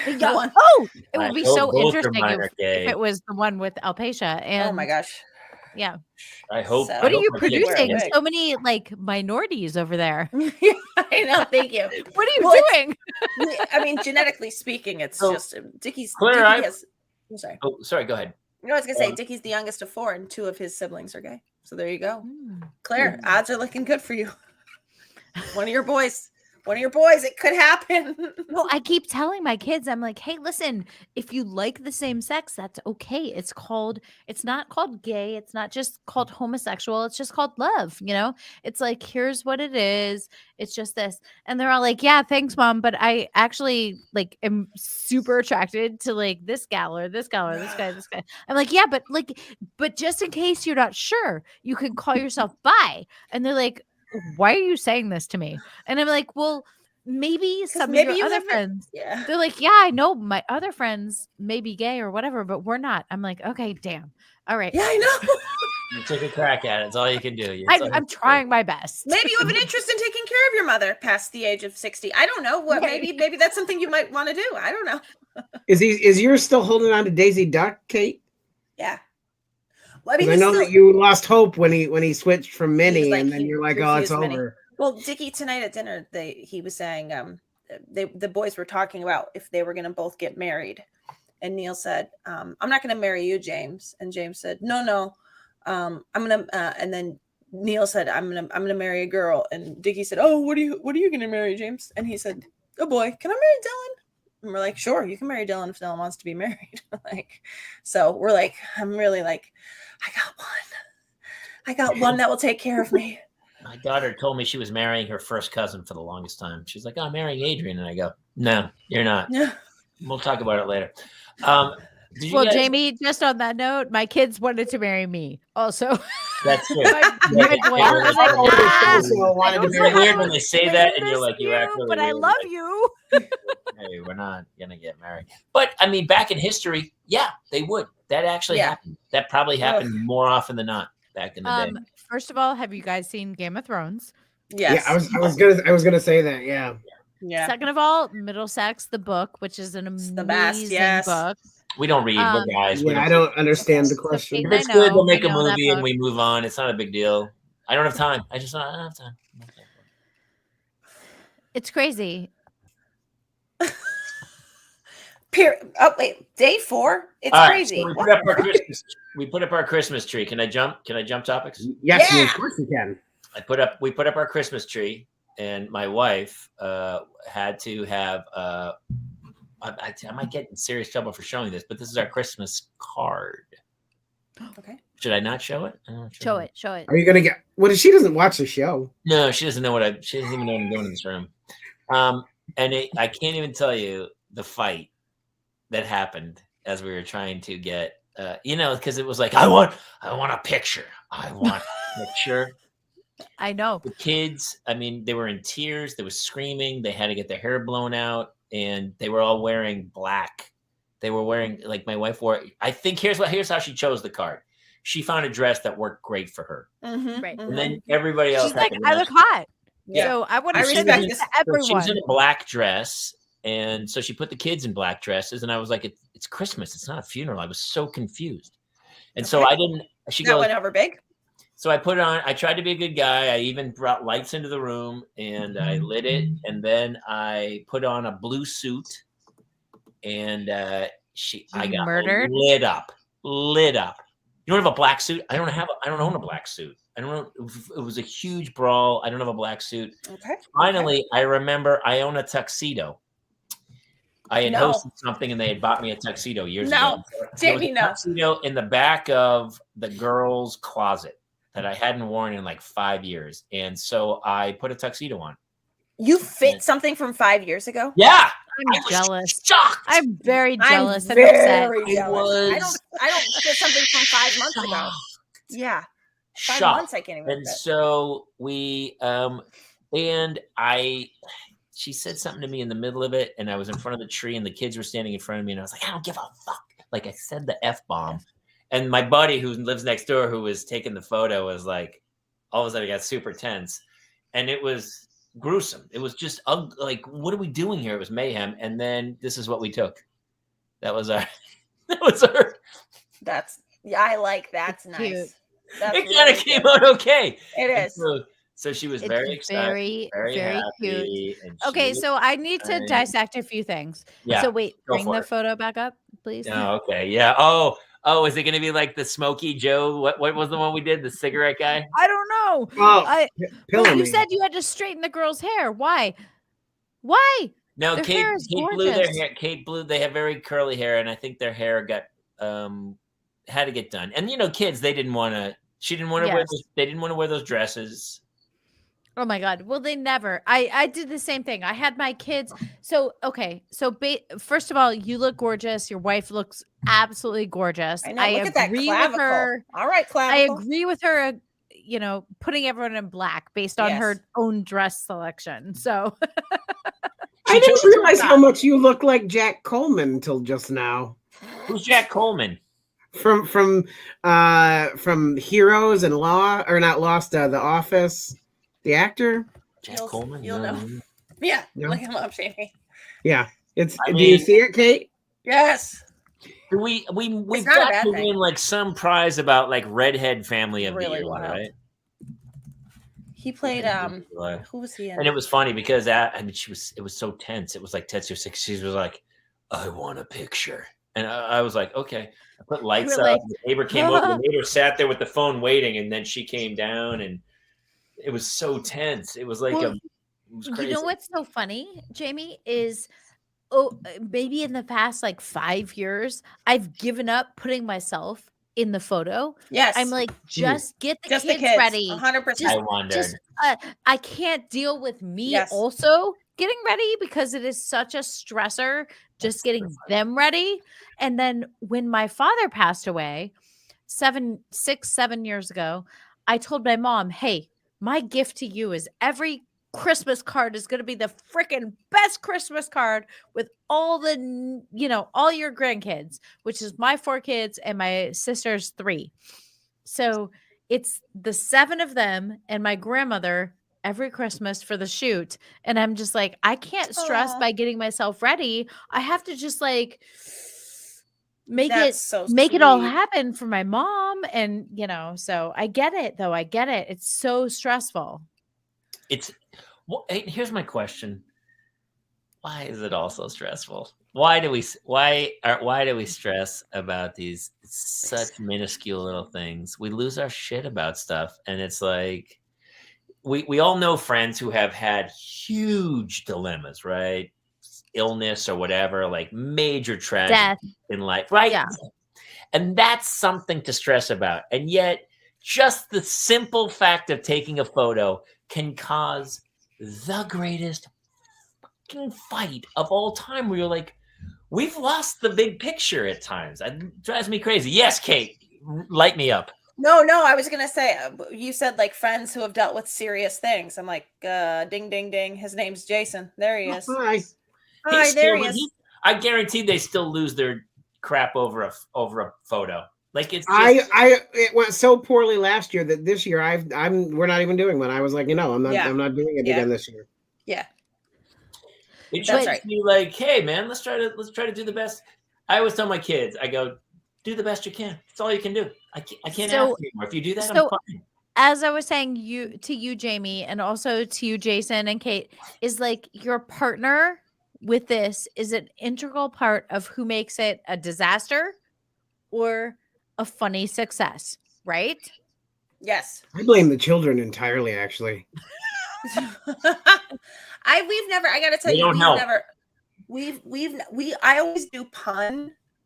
The one. Oh, it would be so interesting if it was the one with alopecia. And oh my gosh. Yeah. I hope. What are you producing? So many minorities over there. Yeah, I know. Thank you. What are you doing? I mean, genetically speaking, it's just Dickie's. Claire, I'm sorry. Oh, sorry. Go ahead. I was gonna say Dickie's the youngest of 4, and 2 of his siblings are gay. So there you go, Claire. Odds are looking good for you. One of your boys. It could happen. Well, I keep telling my kids, I'm like, hey, listen, if you like the same sex, that's okay. It's not called gay. It's not just called homosexual. It's just called love. It's like, here's what it is. It's just this. And they're all like, yeah, thanks, mom. But I actually am super attracted to this gal or this gal or this guy, this guy. I'm like, yeah, but just in case you're not sure, you can call yourself bi. And they're like, why are you saying this to me? And I'm like, well, maybe some of your other friends. Yeah. They're like, yeah, I know my other friends may be gay or whatever, but we're not. I'm like, okay, damn. All right. Yeah, I know. You took a crack at it. It's all you can do. I'm trying my best. Maybe you have an interest in taking care of your mother past the age of 60. I don't know. What maybe that's something you might want to do. I don't know. Is yours still holding on to Daisy Duck, Kate? Yeah. Well, I know that you lost hope when he switched from Minnie, and then you're like, oh, it's over. Well, Dickie tonight at dinner, he was saying the boys were talking about if they were going to both get married, and Neil said, "I'm not going to marry you, James," and James said, "No, I'm gonna." And then Neil said, "I'm gonna marry a girl," and Dickie said, "Oh, what are you going to marry, James?" And he said, "A boy. Can I marry Dylan?" And we're like, sure, you can marry Dylan if Dylan wants to be married. Like, so we're like, I'm really like, I got one that will take care of me. My daughter told me she was marrying her first cousin for the longest time. She's like, oh, I'm marrying Adrian. And I go, no, you're not. Yeah. We'll talk about it later. Well, Jamie, just on that note, my kids wanted to marry me also. That's true. It's weird when they say that and you're like, you act really but weird. I love you. Hey, we're not going to get married. But I mean, back in history, yeah, they would. That actually happened. That probably happened more often than not back in the day. First of all, have you guys seen Game of Thrones? Yes. Yeah, I was gonna say that. Yeah. Yeah. Second of all, Middlesex, the book, which is an amazing book. We don't read. We're guys. Yeah, I don't understand the question. If it's good, we'll make a movie and we move on. It's not a big deal. I don't have time. I don't have time. It's crazy. Oh wait, day 4. It's crazy. So we put up our Christmas tree. Can I jump topics? Yes, of course you can. We put up our Christmas tree, and my wife had to have. I might get in serious trouble for showing this, but this is our Christmas card. Okay. Should I not show it? Show it. Are you gonna get? Well, she doesn't watch the show. No, she doesn't know she doesn't even know what I'm doing in this room. I can't even tell you the fight that happened as we were trying to get, because it was like, I want a picture. I want a picture. I know. The kids, I mean, they were in tears. They were screaming. They had to get their hair blown out, and they were all wearing black. They were wearing, like my wife wore. I think here's how she chose the card. She found a dress that worked great for her. Mm-hmm, right. And then everybody else. She's like, I look hot. Yeah. So I want to respect this. Everyone. So she was in a black dress. And so she put the kids in black dresses. And I was like, it's Christmas. It's not a funeral. I was so confused. And so I didn't. That went over big. So I put it on. I tried to be a good guy. I even brought lights into the room and I lit it. And then I put on a blue suit. And I got murdered. Lit up. You don't have a black suit? I don't own a black suit. I don't know. It was a huge brawl. I don't have a black suit. Okay. Finally, I remember I own a tuxedo. I had hosted something and they had bought me a tuxedo years ago. Jamie, no. Tuxedo in the back of the girls' closet that I hadn't worn in like 5 years. And so I put a tuxedo on. You fit something from 5 years ago? Yeah. I'm jealous. Shocked. I'm very jealous. I'm very jealous. I don't fit something from 5 months ago. Yeah. 5 months I can't even And fit. so we she said something to me in the middle of it, and I was in front of the tree, and the kids were standing in front of me, and I was like, I don't give a fuck. Like I said the F-bomb. And my buddy who lives next door, who was taking the photo, was like, all of a sudden, I got super tense. And it was gruesome. It was just like, what are we doing here? It was mayhem. And then this is what we took. That was our. I like that's nice. Cute. That's it kind of came out okay. It is. So she was very excited, very happy, cute. Okay, so I need to dissect a few things. Yeah. So wait, bring the photo back up, please. Oh, okay. Yeah. Oh, is it going to be like the Smokey Joe? What was the one we did? The cigarette guy? I don't know. Oh, well, you said you had to straighten the girl's hair. Why? No, their Kate hair is blew their gorgeous. hair. Kate blew. They have very curly hair, and I think their hair got had to get done. And kids, they didn't want to. She didn't want to wear. They didn't want to wear those dresses. Oh my God. Well, they never. I did the same thing. I had my kids. So, okay. So, first of all, you look gorgeous. Your wife looks absolutely gorgeous. I know. Look at that clavicle. With her. All right, clavicle. I agree with her, putting everyone in black based on her own dress selection. So, I didn't realize how much you look like Jack Coleman until just now. Who's Jack Coleman? From Heroes and The Office. The actor? Jack Coleman? You'll know. Yeah. Look him up, Jamie. Yeah. Do you see it, Kate? Yes. We've got to win like some prize about like redhead family of the year, right? He played who was he in? And it was funny because it was so tense. It was like Tetsuo 6. She was like, I want a picture. And I was like, okay. I put lights up. Like, the neighbor came over. The neighbor sat there with the phone waiting, and then she came down, and it was so tense. It was like it was crazy. You know what's so funny, Jamie, is maybe in the past like 5 years, I've given up putting myself in the photo. Yes. I'm like, just get the Just kids, the kids ready. 100%. I wondered. I can't deal with me Yes. also getting ready because it is such a stressor just getting them ready. And then when my father passed away 7 years ago, I told my mom, hey, my gift to you is every Christmas card is going to be the freaking best Christmas card with all the, all your grandkids, which is my 4 kids and my sister's 3. So it's the 7 of them and my grandmother every Christmas for the shoot. And I'm just like, I can't stress by getting myself ready. I have to just like make it all happen for my mom. And, so I get it though. I get it. It's so stressful. Here's my question. Why is it all so stressful? Why do we stress about these such minuscule little things? We lose our shit about stuff. And it's like, we all know friends who have had huge dilemmas, right? Illness or whatever, like major tragedy in life, right? Yeah. And that's something to stress about. And yet just the simple fact of taking a photo can cause the greatest fucking fight of all time, where you're like, we've lost the big picture at times. It drives me crazy. Yes, Kate, light me up. No, I was going to say, you said like friends who have dealt with serious things. I'm like, ding, ding, ding. His name's Jason. There he is. Hi. There he is. I guarantee they still lose their crap over a photo. Like it's just, it went so poorly last year that this year we're not even doing one. I was like, I'm not doing it again this year. Yeah. It should just be like, hey man, let's try to do the best. I always tell my kids, I go, do the best you can. That's all you can do. I can't ask you anymore. If you do that, I'm fine. As I was saying to you, Jamie, and also to you, Jason and Kate, is like your partner with this is an integral part of who makes it a disaster or a funny success, right? Yes. I blame the children entirely, actually. I gotta tell you, I always do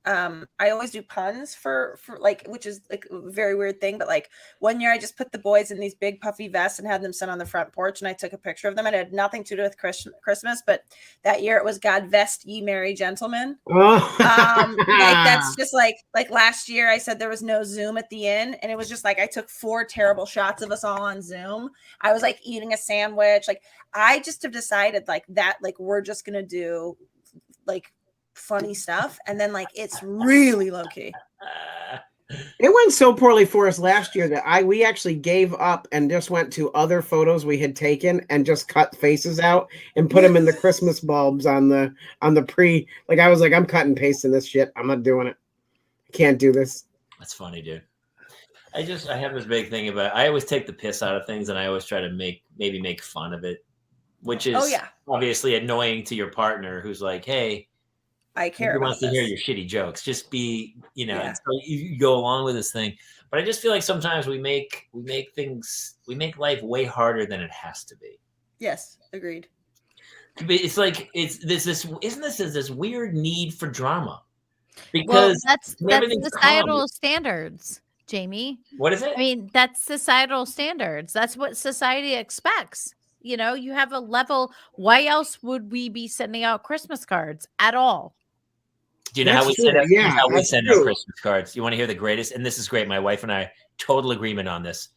I always do puns for like, which is like a very weird thing, but like one year I just put the boys in these big puffy vests and had them sit on the front porch, and I took a picture of them, and it had nothing to do with Christmas, but that year it was God vest ye merry gentlemen. Like that's just like last year I said there was no Zoom at the end, and it was just like I took 4 terrible shots of us all on Zoom. I was like eating a sandwich. Like I just have decided like that, like we're just gonna do like funny stuff, and then like it's really low-key. It went so poorly for us last year that we actually gave up and just went to other photos we had taken and just cut faces out and put them in the Christmas bulbs on the pre. Like I was like, I'm cutting and pasting this shit. I'm not doing it. I can't do this. That's funny, dude. I have this big thing about, I always take the piss out of things, and I always try to make fun of it, which is obviously annoying to your partner who's like, hey, I care about wants to hear your shitty jokes. Just be, so you go along with this thing. But I just feel like sometimes we make life way harder than it has to be. Yes, agreed. It's like isn't this weird need for drama? Because that's societal standards, Jamie. What is it? I mean, that's societal standards. That's what society expects. You have a level. Why else would we be sending out Christmas cards at all? Do you know how we send out Christmas cards? You want to hear the greatest? And this is great. My wife and I, total agreement on this.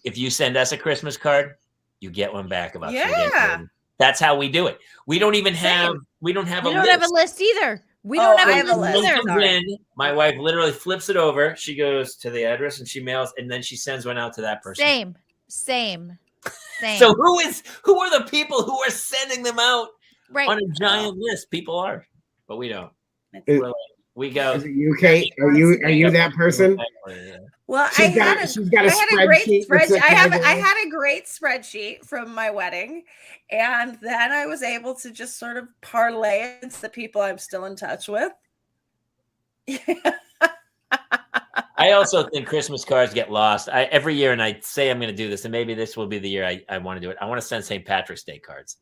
If you send us a Christmas card, you get one back about 3 days later. That's how we do it. We don't even have. We don't have a list either. We don't have a list either. My wife literally flips it over. She goes to the address and she mails, and then she sends one out to that person. Same. So who are the people who are sending them out on a giant list? People are, but we don't. We go. Is it you, Kate? Are you that person? Well, I had a great spreadsheet. I had a great spreadsheet from my wedding, and then I was able to just sort of parlay it into the people I'm still in touch with. I also think Christmas cards get lost. Every year, and I say I'm going to do this, and maybe this will be the year I want to do it. I want to send St. Patrick's Day cards.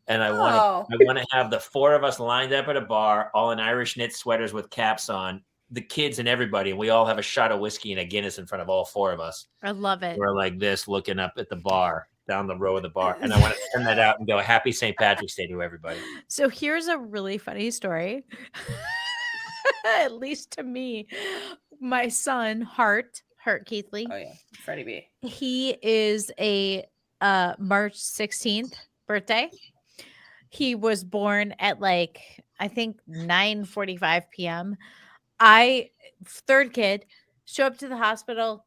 and I want to have the four of us lined up at a bar, all in Irish knit sweaters with caps on, the kids and everybody, and we all have a shot of whiskey and a Guinness in front of all four of us. I love it. We're like this, looking up at the bar, down the row of the bar, and I want to send that out and go, "Happy St. Patrick's Day to everybody." So here's a really funny story. At least to me, my son Hart Keithley. Oh yeah, Freddie B. He is a March 16th birthday. He was born at like I think 9:45 p.m. Third kid, show up to the hospital.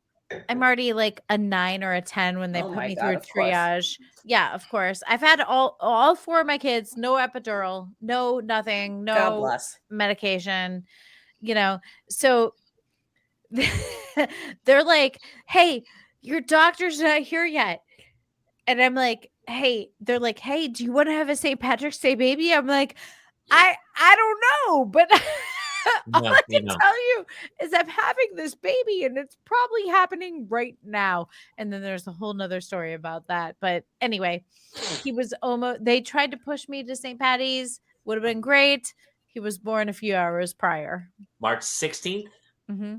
I'm already like a 9 or a 10 when they put me through triage. Yeah, of course. I've had all four of my kids, no epidural, no nothing, no medication, So they're like, "Hey, your doctor's not here yet." And I'm like, "Hey," they're like, "Hey, do you want to have a St. Patrick's Day baby?" I'm like, I don't know, but all I can tell you is I'm having this baby and it's probably happening right now. And then there's a whole nother story about that. But anyway, they tried to push me to St. Patty's. Would have been great. He was born a few hours prior. March 16th? Mm-hmm.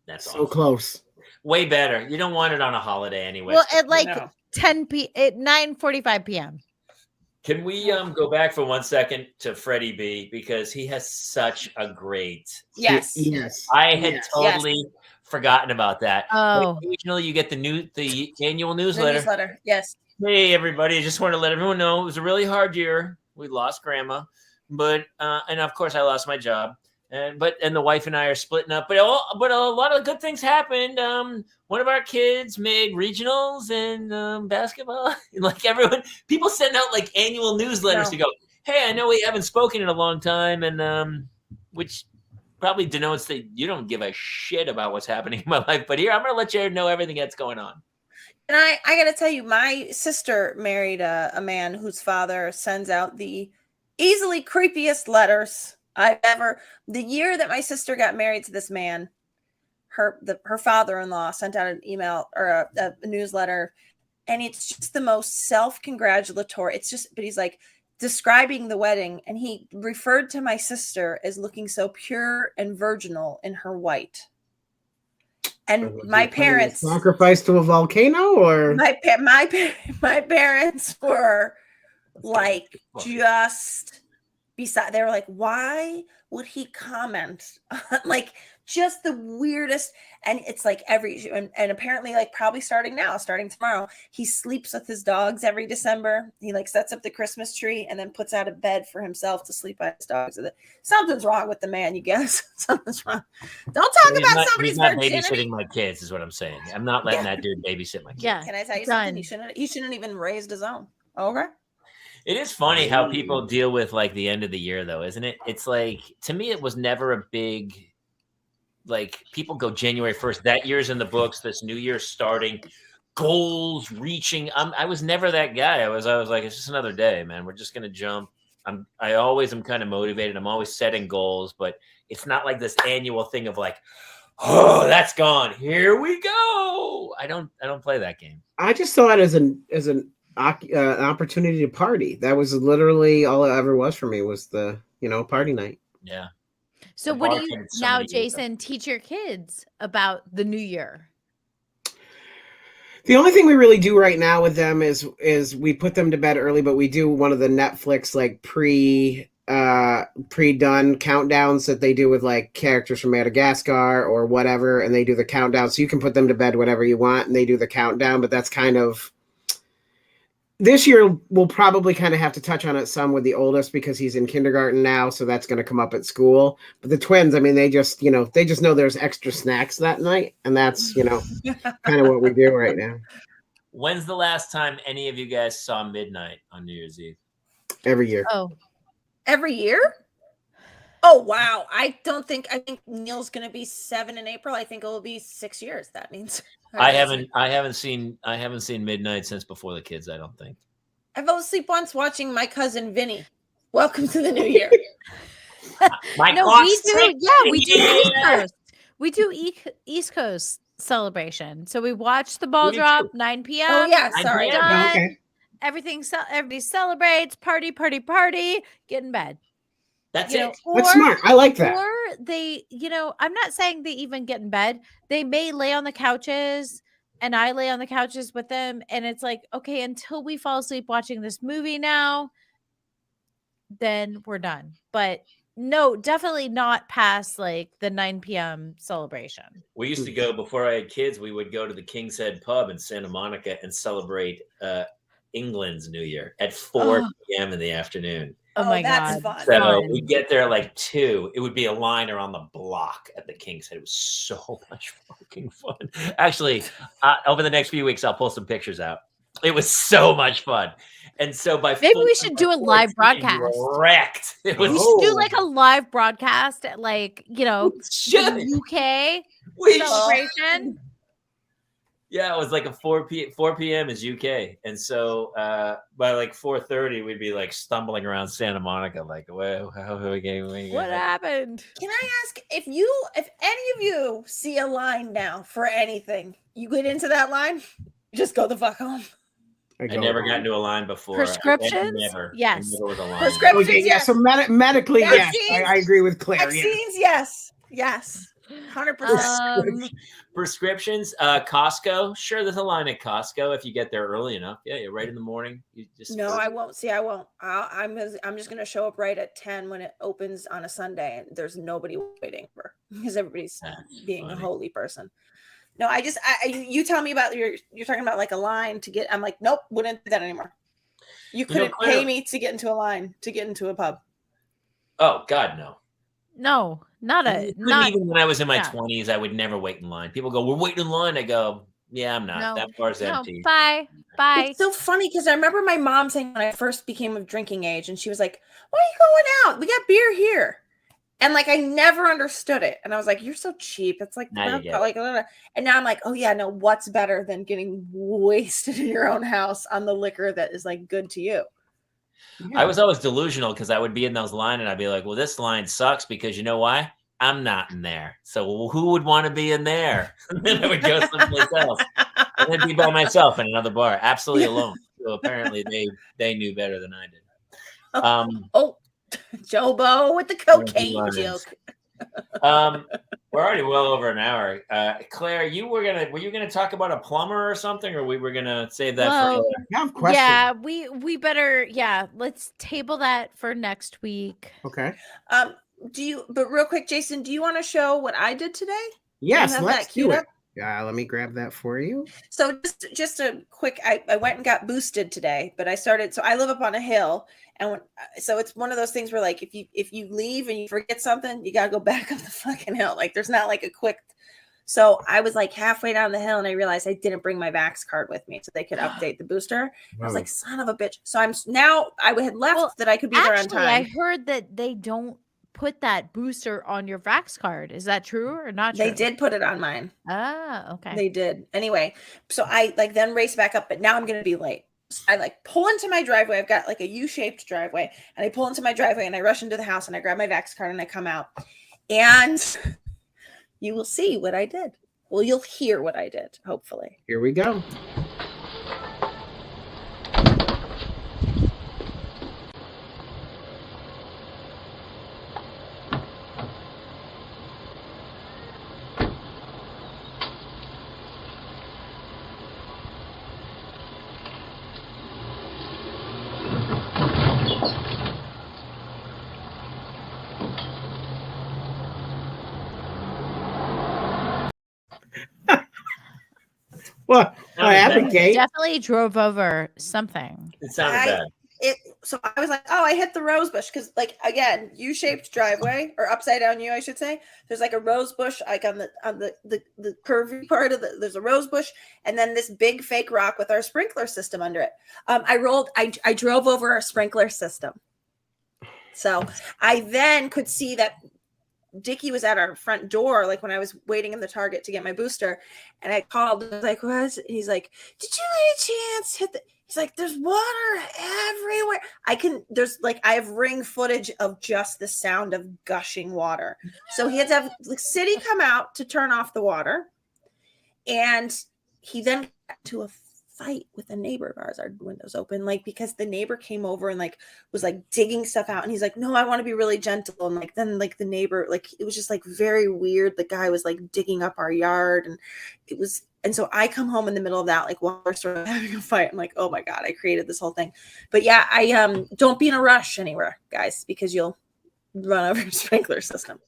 That's so awesome. Close. Way better. You don't want it on a holiday anyway. Well, at like 9:45 p.m. Can we go back for 1 second to Freddie B, because he has such a great yes. I had totally forgotten about that. Oh, occasionally you get the annual newsletter. Yes. Hey everybody, I just want to let everyone know it was a really hard year. We lost grandma, but and of course I lost my job. And the wife and I are splitting up, but a lot of good things happened. One of our kids made regionals in basketball. Like people send out like annual newsletters to go, "Hey, I know we haven't spoken in a long time," and which probably denotes that you don't give a shit about what's happening in my life. But here, I'm gonna let you know everything that's going on. And I got to tell you, my sister married a man whose father sends out the easily creepiest letters I've ever. The year that my sister got married to this man, her father-in-law sent out an email or a newsletter, and it's just the most self-congratulatory. But he's like describing the wedding, and he referred to my sister as looking so pure and virginal in her white. And my parents sacrificed to a volcano, or my parents were like just beside. They were like, why would he comment on like just the weirdest? And it's like and apparently like probably starting tomorrow, he sleeps with his dogs every December. He like sets up the Christmas tree and then puts out a bed for himself to sleep by his dogs. Something's wrong with the man, you guess. Something's wrong. Don't talk about somebody's virginity. Babysitting my kids is what I'm saying. I'm not letting that dude babysit my kids. Yeah. Can I tell you something? He shouldn't even raised his own. Okay. It is funny how people deal with like the end of the year, though, isn't it? It's like, to me, it was never a big, like, people go January 1st. That year's in the books. This new year's starting. Goals, reaching. I was never that guy. I was like, it's just another day, man. We're just gonna jump. I always am kind of motivated. I'm always setting goals, but it's not like this annual thing of like, oh, that's gone. Here we go. I don't play that game. I just saw it as an opportunity to party. That was literally all it ever was for me, was the party night. Yeah. So what do you now, Jason, teach your kids about the new year? The only thing we really do right now with them is we put them to bed early, but we do one of the Netflix like pre-done countdowns that they do with like characters from Madagascar or whatever, and they do the countdown. So you can put them to bed whenever you want, and they do the countdown. But that's kind of, this year we'll probably kind of have to touch on it some with the oldest because he's in kindergarten now, so that's going to come up at school. But the twins, I mean, they just know there's extra snacks that night, and that's kind of what we do right now. When's the last time any of you guys saw midnight on New Year's Eve? Every year. Oh, every year? Oh wow! I think Neil's going to be 7 in April. I think it will be 6 years. That means I haven't seen midnight since before the kids. I don't think. I fell asleep once watching my cousin Vinny. Welcome to the new year. We do East Coast. We do East Coast celebration. So we watch the ball drop 9 p.m. Oh yeah, sorry. Okay. everybody celebrates, party, get in bed. That's it. That's smart. I like that. Or they, I'm not saying they even get in bed. They may lay on the couches and I lay on the couches with them. And it's like, okay, until we fall asleep watching this movie now, then we're done. But no, definitely not past like the 9 p.m. celebration. We used to go, before I had kids, we would go to the King's Head pub in Santa Monica and celebrate England's New Year at 4 p.m. in the afternoon. Oh my that's God. fun. So we get there like 2. It would be a line around the block at the King's Head. It was so much fucking fun. Actually, over the next few weeks, I'll pull some pictures out. It was so much fun. And so maybe we should do a live broadcast. Wrecked. We should do like a live broadcast at like, UK celebration. Yeah, it was like a 4 p.m. is UK. And so by like 4:30, we'd be like stumbling around Santa Monica, like, well, how are we getting? What happened? Can I ask if any of you see a line now for anything, you get into that line, you just go the fuck home? I never got into a line before. Prescriptions? Never. Yes. Never was a line. Prescriptions, okay, yeah. So medically, yes. I agree with Claire. Vaccines, yes. 100%. Prescriptions, Costco. Sure, there's a line at Costco if you get there early enough. Yeah, you're right in the morning. You just I won't. See, I won't. I'm just gonna show up right at 10 when it opens on a Sunday, and there's nobody waiting for because everybody's being a holy person. No, you tell me about you're talking about like a line to get. I'm like, nope, wouldn't do that anymore. You couldn't pay me to get into a line to get into a pub. Oh God, no. No, even when I was in my 20s, I would never wait in line. People go, "We're waiting in line." I go, "Yeah, I'm not. No, that bar's empty." Bye. It's so funny because I remember my mom saying when I first became of drinking age, and she was like, "Why are you going out? We got beer here." And like I never understood it, and I was like, "You're so cheap." It's like, and now I'm like, "Oh yeah, no. What's better than getting wasted in your own house on the liquor that is like good to you?" Yeah. I was always delusional because I would be in those lines and I'd be like, well, this line sucks because you know why? I'm not in there. So who would want to be in there? And then I would go someplace else. And then be by myself in another bar, absolutely alone. So apparently they knew better than I did. Jobo with the cocaine joke. We're already well over an hour. Claire, were you gonna talk about a plumber or something, or we were gonna save that for later? I have questions. Yeah, we better let's table that for next week. Okay. But real quick, Jason, do you want to show what I did today? Yes, let's do it. Yeah, let me grab that for you. So just a quick, I went and got boosted today, but so I live up on a hill, and so it's one of those things where like if you leave and you forget something, you gotta go back up the fucking hill. Like there's not like a quick. So I was like halfway down the hill and I realized I didn't bring my Vax card with me so they could update the booster. I was like, son of a bitch. So I had left that I could be there on time. I heard that they don't put that booster on your Vax card. Is that true or not true? They did put it on mine. Ah, okay. They did. Anyway, so I then race back up, but now I'm going to be late. So I pull into my driveway. I've got like a U-shaped driveway, and I pull into my driveway and I rush into the house and I grab my Vax card and I come out, and you will see what I did. Well, you'll hear what I did, hopefully. Here we go. What happened, Kate? Definitely drove over something. It sounded bad. So I was like, oh, I hit the rose bush because, like, again, U-shaped driveway or upside down U, I should say. There's like a rose bush, like on the curvy part of there's a rose bush, and then this big fake rock with our sprinkler system under it. I drove over our sprinkler system, so I then could see that Dickie was at our front door, like when I was waiting in the Target to get my booster, and I called. I was like, "What?" And he's like, "Did you by any chance hit the?" He's like, "There's water everywhere." I have ring footage of just the sound of gushing water. So he had to have the city come out to turn off the water, and he then got to a fight with a neighbor of ours. Our windows open, like, because the neighbor came over and like was like digging stuff out, and he's like, no, I want to be really gentle. And like then like the neighbor, like it was just like very weird. The guy was like digging up our yard, and it was, and so I come home in the middle of that, like while we're sort of having a fight. I'm like, oh my God, I created this whole thing. But yeah, I don't be in a rush anywhere, guys, because you'll run over your sprinkler system.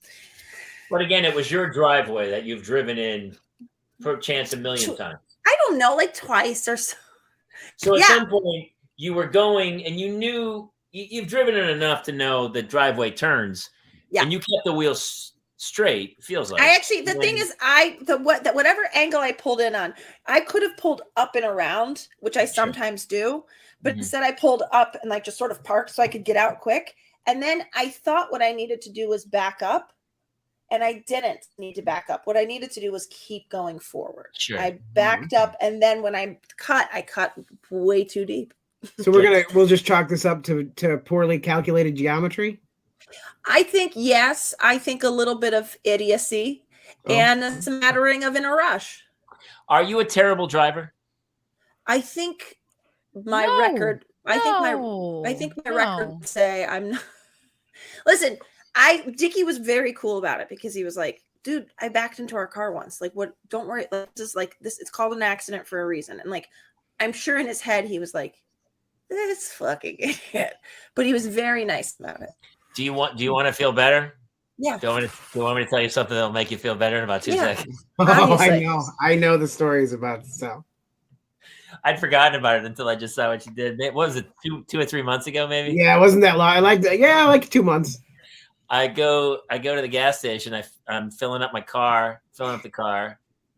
But again, it was your driveway that you've driven in per chance a million times. I don't know, like twice or so. So at some point you were going and you knew you've driven it enough to know the driveway turns. Yeah. And you kept the wheels straight, it feels like. I actually, the thing is, whatever angle I pulled in on, I could have pulled up and around, which I sometimes do, but instead I pulled up and like just sort of parked so I could get out quick. And then I thought what I needed to do was back up, and I didn't need to back up. What I needed to do was keep going forward. Sure. I backed up, and then when I cut way too deep. So we'll just chalk this up to poorly calculated geometry. I think yes. I think a little bit of idiocy and a smattering of in a rush. Are you a terrible driver? I think my record. I think my record would say I'm not. Listen, Dickie was very cool about it because he was like, dude, I backed into our car once. Like, what? Don't worry. Just like this, it's called an accident for a reason. And like, I'm sure in his head he was like, this fucking idiot. But he was very nice about it. Do you want to feel better? Yeah. Do you want me to tell you something that'll make you feel better in about 2 seconds? Oh, I know the stories about the South. I'd forgotten about it until I just saw what you did. What was it, 2 or 3 months ago, maybe? Yeah, it wasn't that long. I liked it. Yeah, like 2 months. I go to the gas station. I'm filling up the car,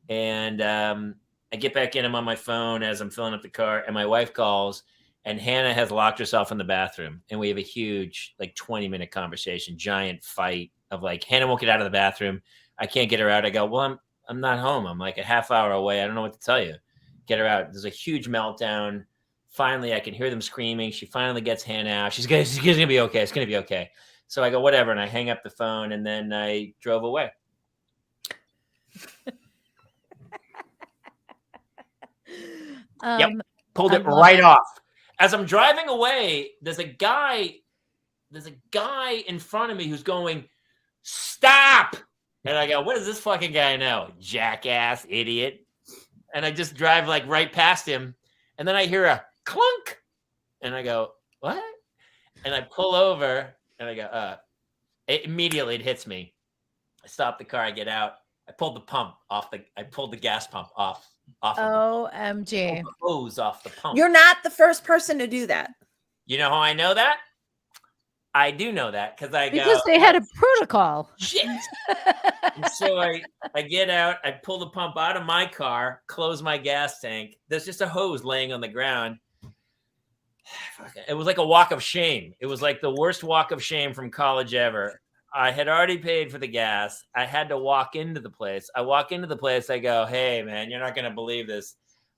and I get back in. I'm on my phone as I'm filling up the car, and my wife calls, and Hannah has locked herself in the bathroom, and we have a huge, like 20-minute conversation, giant fight of like, Hannah won't get out of the bathroom. I can't get her out. I go, well, I'm not home. I'm like a half hour away. I don't know what to tell you. Get her out. There's a huge meltdown. Finally, I can hear them screaming. She finally gets Hannah out. She's gonna be okay. It's gonna be okay. So I go, whatever, and I hang up the phone, and then I drove away. Pulled it right off. As I'm driving away, there's a guy in front of me who's going, stop. And I go, what does this fucking guy know? Jackass, idiot. And I just drive like right past him. And then I hear a clunk. And I go, what? And I pull over and I go, immediately it hits me. I stop the car. I get out. I pulled the gas pump off. OMG. The hose off the pump. You're not the first person to do that. You know how I know that? I do know that because they had a protocol. Shit. And so I get out, I pull the pump out of my car, close my gas tank. There's just a hose laying on the ground. It was like a walk of shame. It was like the worst walk of shame from college ever. I had already paid for the gas. I had to walk into the place. I walk into the place. I go, hey, man, you're not going to believe this.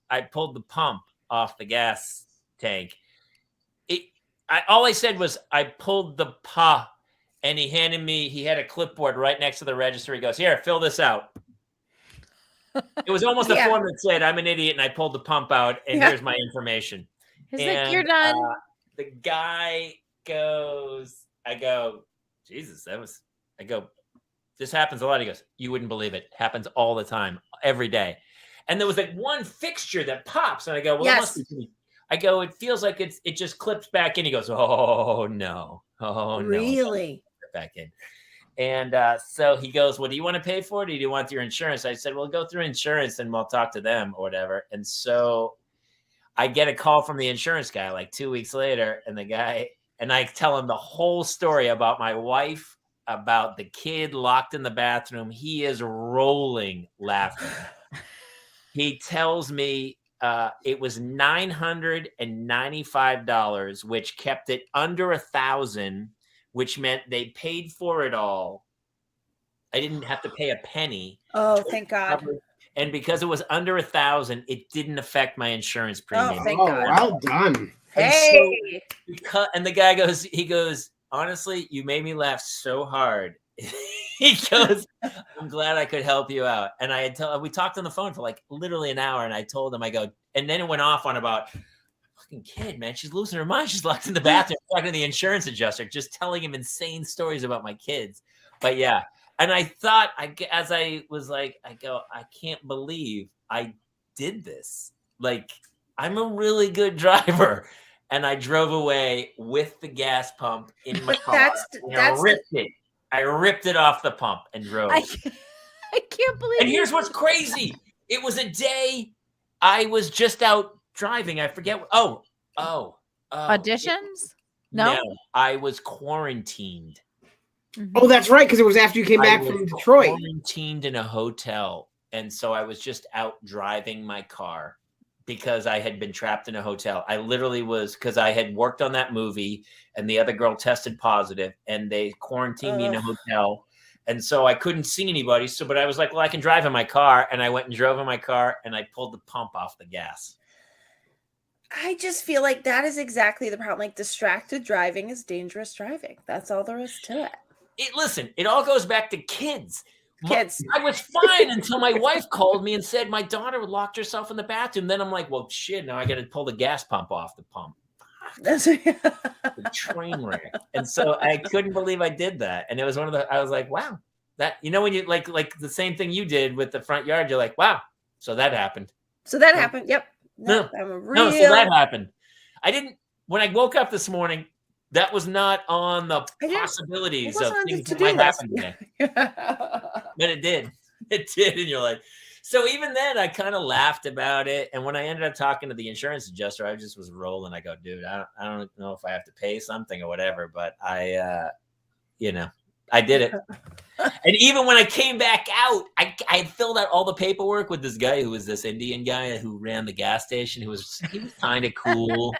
I pulled the pump off the gas tank. All I said was I pulled the pa, and he had a clipboard right next to the register. He goes, here, fill this out. It was almost a form that said, I'm an idiot, and I pulled the pump out, and here's my information. He's like, you're done. The guy goes, I go, Jesus, this happens a lot. He goes, you wouldn't believe it. Happens all the time, every day. And there was like one fixture that pops, and I go, well, it must be. I go, it feels like it just clips back in. He goes, oh no. Really? Back in. And so he goes, well, do you want to pay for it? Or do you want your insurance? I said, well, go through insurance and we'll talk to them or whatever. And so I get a call from the insurance guy like 2 weeks later, and I tell him the whole story about my wife, about the kid locked in the bathroom. He is rolling laughing. He tells me it was $995, which kept it under $1,000, which meant they paid for it all. I didn't have to pay a penny. Oh, thank God. And because it was under $1,000, it didn't affect my insurance premium. Oh, thank God. Well done. Hey. And the guy goes, honestly, you made me laugh so hard. He goes, I'm glad I could help you out. And we talked on the phone for like literally an hour. And I told him, I go, and then it went off on about fucking kid, man. She's losing her mind. She's locked in the bathroom talking to the insurance adjuster, just telling him insane stories about my kids. But yeah. And I thought, as I was like, I go, I can't believe I did this. Like, I'm a really good driver. And I drove away with the gas pump in my car. I ripped it off the pump and drove. I can't believe. And here's what's crazy. It was a day I was just out driving. I forget. Auditions? No, I was quarantined. Mm-hmm. Oh, that's right, because it was after you came back from Detroit. Quarantined in a hotel, and so I was just out driving my car because I had been trapped in a hotel. I literally was, because I had worked on that movie, and the other girl tested positive, and they quarantined me in a hotel, and so I couldn't see anybody. But I was like, well, I can drive in my car, and I went and drove in my car, and I pulled the pump off the gas. I just feel like that is exactly the problem. Like, distracted driving is dangerous driving. That's all there is to it. Listen, it all goes back to kids. Kids. I was fine until my wife called me and said my daughter locked herself in the bathroom. Then I'm like, well, shit, now I got to pull the gas pump off the pump. The train wreck. And so I couldn't believe I did that. And it was I was like, wow, that, when you like the same thing you did with the front yard, you're like, wow, so that happened. So that happened. Yep. No, so that happened. When I woke up this morning, that was not on the possibilities of things that might happen today. But it did. It did. And you're like, so even then I kind of laughed about it. And when I ended up talking to the insurance adjuster, I just was rolling. I go, dude, I don't know if I have to pay something or whatever, but I did it. And even when I came back out, I had filled out all the paperwork with this guy who was this Indian guy who ran the gas station. He was kind of cool,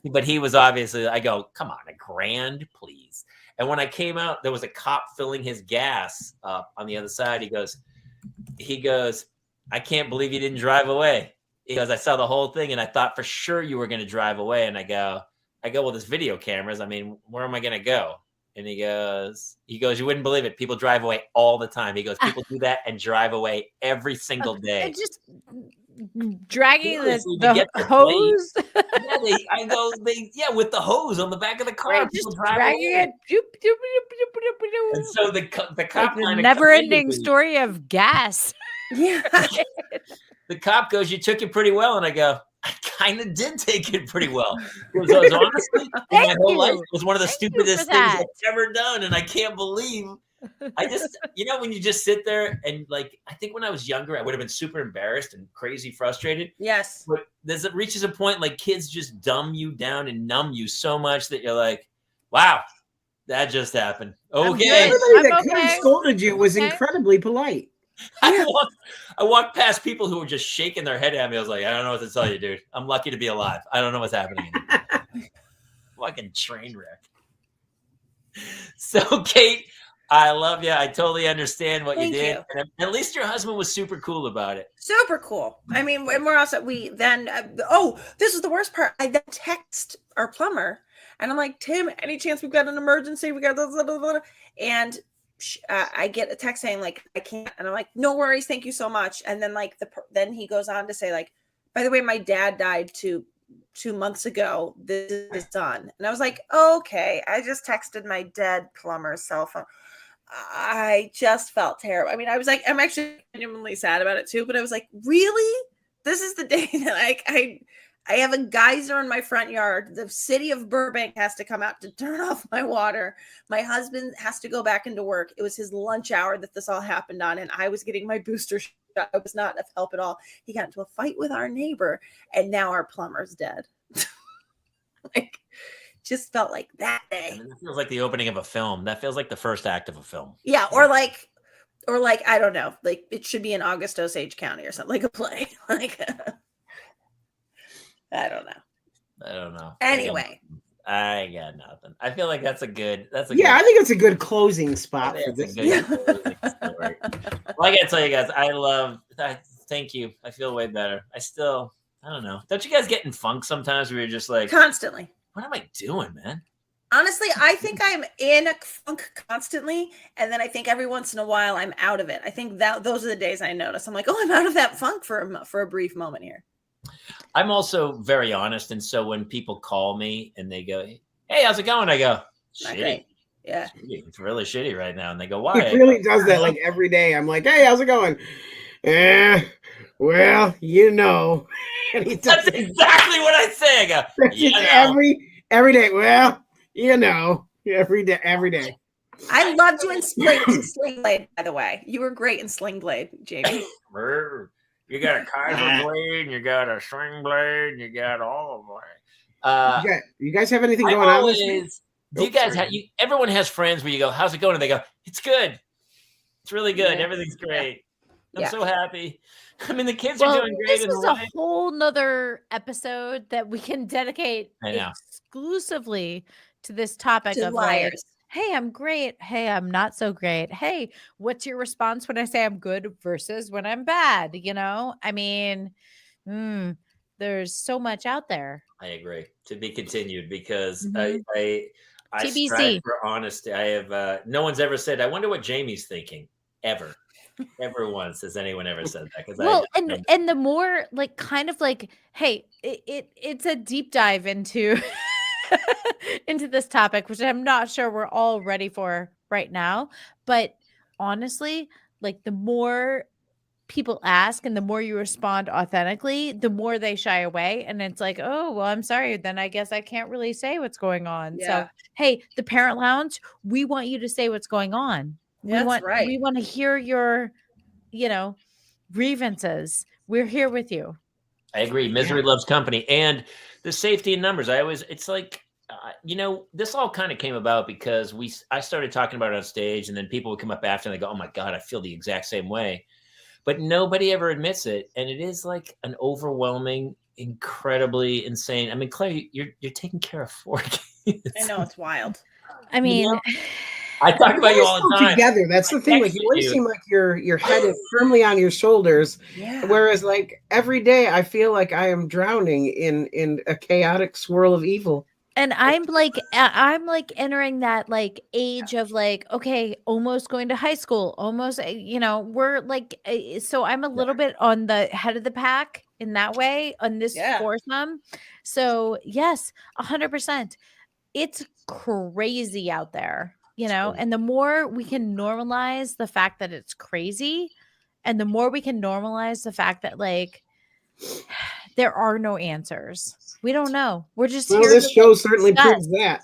but he was obviously, I go, come on, $1,000, please. And when I came out, there was a cop filling his gas up on the other side. He goes, I can't believe you didn't drive away. He goes, I saw the whole thing and I thought for sure you were going to drive away. And I go, well, there's video cameras. I mean, where am I going to go? And he goes, you wouldn't believe it. People drive away all the time. He goes, people do that and drive away every single day. And just dragging the hose. With the hose on the back of the car. Right, just dragging it. And so the cop like the never-ending story of gas. Yeah. The cop goes, you took it pretty well. And I go, I kind of did take it pretty well. Because honestly, in my whole life, it was one of the stupidest things I've ever done. And I can't believe, I just, when you just sit there and like, I think when I was younger, I would have been super embarrassed and crazy frustrated. Yes. But it reaches a point like kids just dumb you down and numb you so much that you're like, wow, that just happened. Okay. Everybody that could have scolded you was incredibly polite. I walked past people who were just shaking their head at me. I was like, I don't know what to tell you, dude. I'm lucky to be alive. I don't know what's happening. Fucking train wreck. So, Kate, I love you. I totally understand what you did. And at least your husband was super cool about it. Super cool. I mean, and we're also, this is the worst part. I then text our plumber and I'm like, Tim, any chance we've got an emergency? We got this, blah, blah, blah. And I get a text saying like, I can't. And I'm like, no worries. Thank you so much. And then like, then he goes on to say like, by the way, my dad died 2 months ago. This is done. And I was like, okay, I just texted my dead plumber's cell phone. I just felt terrible. I mean, I was like, I'm actually genuinely sad about it too, but I was like, really? This is the day that I have a geyser in my front yard. The city of Burbank has to come out to turn off my water. My husband has to go back into work. It was his lunch hour that this all happened on, and I was getting my booster shot. I was not of help at all. He got into a fight with our neighbor, and now our plumber's dead. Like, just felt like that day. I mean, that feels like the opening of a film. That feels like the first act of a film. Yeah, or like I don't know, like it should be in August Osage County or something, like a play. Like I don't know. Anyway, I got nothing. I feel like that's a good. I think it's a good closing spot for this. Closing story. Well, I gotta tell you guys, thank you. I feel way better. I don't know. Don't you guys get in funk sometimes where you're just like constantly? What am I doing, man? Honestly, I think I'm in a funk constantly, and then I think every once in a while I'm out of it. I think that those are the days I notice. I'm like, oh, I'm out of that funk for a brief moment here. I'm also very honest, and so when people call me and they go, "Hey, how's it going?" I go, "Shitty." Yeah, it's really shitty right now. And they go, "Why?" He really does that like every day. I'm like, "Hey, how's it going?" Well, you know. And he That's exactly what I say. I go, every day. Well, you know, every day. I loved you in Sling Blade, by the way. You were great in Sling Blade, Jamie. You got a Kaiser blade, and you got a string blade, and you got all of them. You guys have anything going on this week? Do you guys have? Everyone has friends where you go, "How's it going?" And they go, "It's good. It's really good. Yeah. Everything's great. I'm so happy." I mean, the kids are doing great. This is a whole nother episode that we can dedicate exclusively to this topic of liars. Like, hey, I'm great. Hey, I'm not so great. Hey, what's your response when I say I'm good versus when I'm bad? You know, I mean, there's so much out there. I agree. To be continued, because I strive for honesty. I have no one's ever said, "I wonder what Jamie's thinking," ever. Ever once has anyone ever said that? And the more like kind of like, hey, it's a deep dive into into this topic, which I'm not sure we're all ready for right now. But honestly, like the more people ask and the more you respond authentically, the more they shy away. And it's like, oh, well, I'm sorry. Then I guess I can't really say what's going on. Yeah. So, hey, the Parent Lounge, we want you to say what's going on. We want to hear your, grievances. We're here with you. I agree. Misery loves company, and the safety in numbers. It's like, this all kind of came about because I started talking about it on stage, and then people would come up after and they go, "Oh my God, I feel the exact same way." But nobody ever admits it. And it is like an overwhelming, incredibly insane. I mean, Claire, you're taking care of 4 kids. I know, it's wild. I mean, I talk about you all the time. Together, that's the thing. Like, you always seem like your head is firmly on your shoulders. Yeah. Whereas, like, every day, I feel like I am drowning in a chaotic swirl of evil. And I'm like entering that like age of like, okay, almost going to high school, almost, we're like, so I'm a little bit on the head of the pack in that way on this foursome. So yes, 100%. It's crazy out there, and the more we can normalize the fact that it's crazy, and the more we can normalize the fact that like there are no answers. We don't know. We're just here. This show certainly proves that.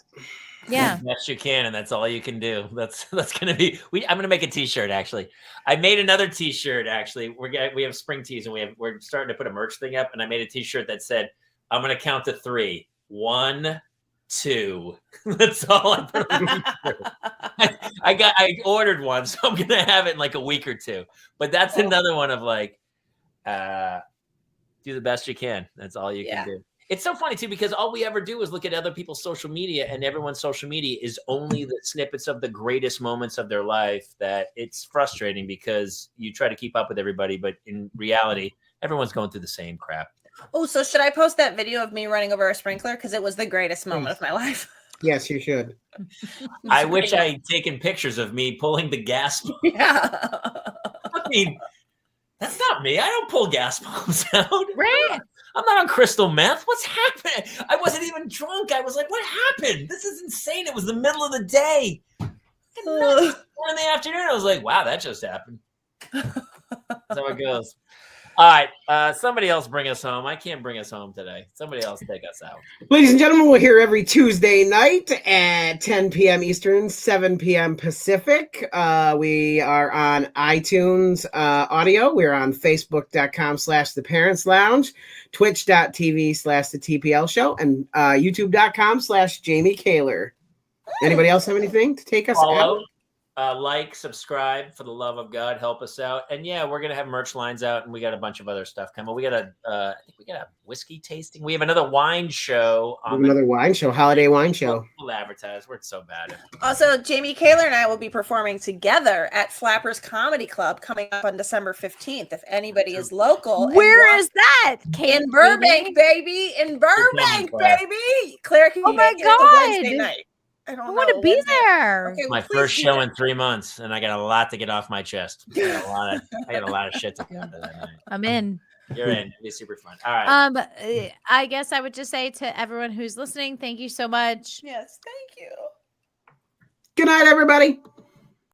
Yeah. Yes, you can, and that's all you can do. That's gonna be. I'm gonna make a T-shirt. Actually, I made another T-shirt. Actually, we have spring tees, and we're starting to put a merch thing up. And I made a T-shirt that said, "I'm gonna count to 3. 1, 2." That's all I put on the I ordered one, so I'm gonna have it in like a week or 2. But that's another one of like, do the best you can. That's all you can do. It's so funny too, because all we ever do is look at other people's social media, and everyone's social media is only the snippets of the greatest moments of their life. That it's frustrating because you try to keep up with everybody, but in reality, everyone's going through the same crap. Oh, so should I post that video of me running over a sprinkler? Because it was the greatest moment of my life. Yes, you should. I wish I had taken pictures of me pulling the gas bomb. Yeah. I mean, that's not me. I don't pull gas bombs out. Right. I'm not on crystal meth. What's happening? I wasn't even drunk. I was like, what happened? This is insane. It was the middle of the day. 4 in the afternoon. I was like, wow, that just happened. That's how it goes. All right. Somebody else bring us home. I can't bring us home today. Somebody else take us out. Ladies and gentlemen, we're here every Tuesday night at 10 p.m. Eastern, 7 p.m. Pacific. We are on iTunes audio. We're on Facebook.com/The Parents Lounge, Twitch.tv/The TPL Show, and YouTube.com/Jamie Kaler. Anybody else have anything to take us out? Like, subscribe, for the love of God, help us out. And yeah, we're gonna have merch lines out, and we got a bunch of other stuff coming. We got I think we got a whiskey tasting. We have another wine show. Holiday wine show. We'll advertise. We're so bad. Also, Jamie Kaler and I will be performing together at Flappers Comedy Club coming up on December 15th. If anybody is local, where is that? In Burbank, baby. In Burbank, baby. Claire, can you make it? Wednesday night? I don't I know. want to be Wednesday. there. Okay, My well, first please be show there. in 3 months, and I got a lot to get off my chest. I got a lot of shit to get out of that night. I'm in. You're in. It'll be super fun. All right. I guess I would just say to everyone who's listening, thank you so much. Yes, thank you. Good night, everybody.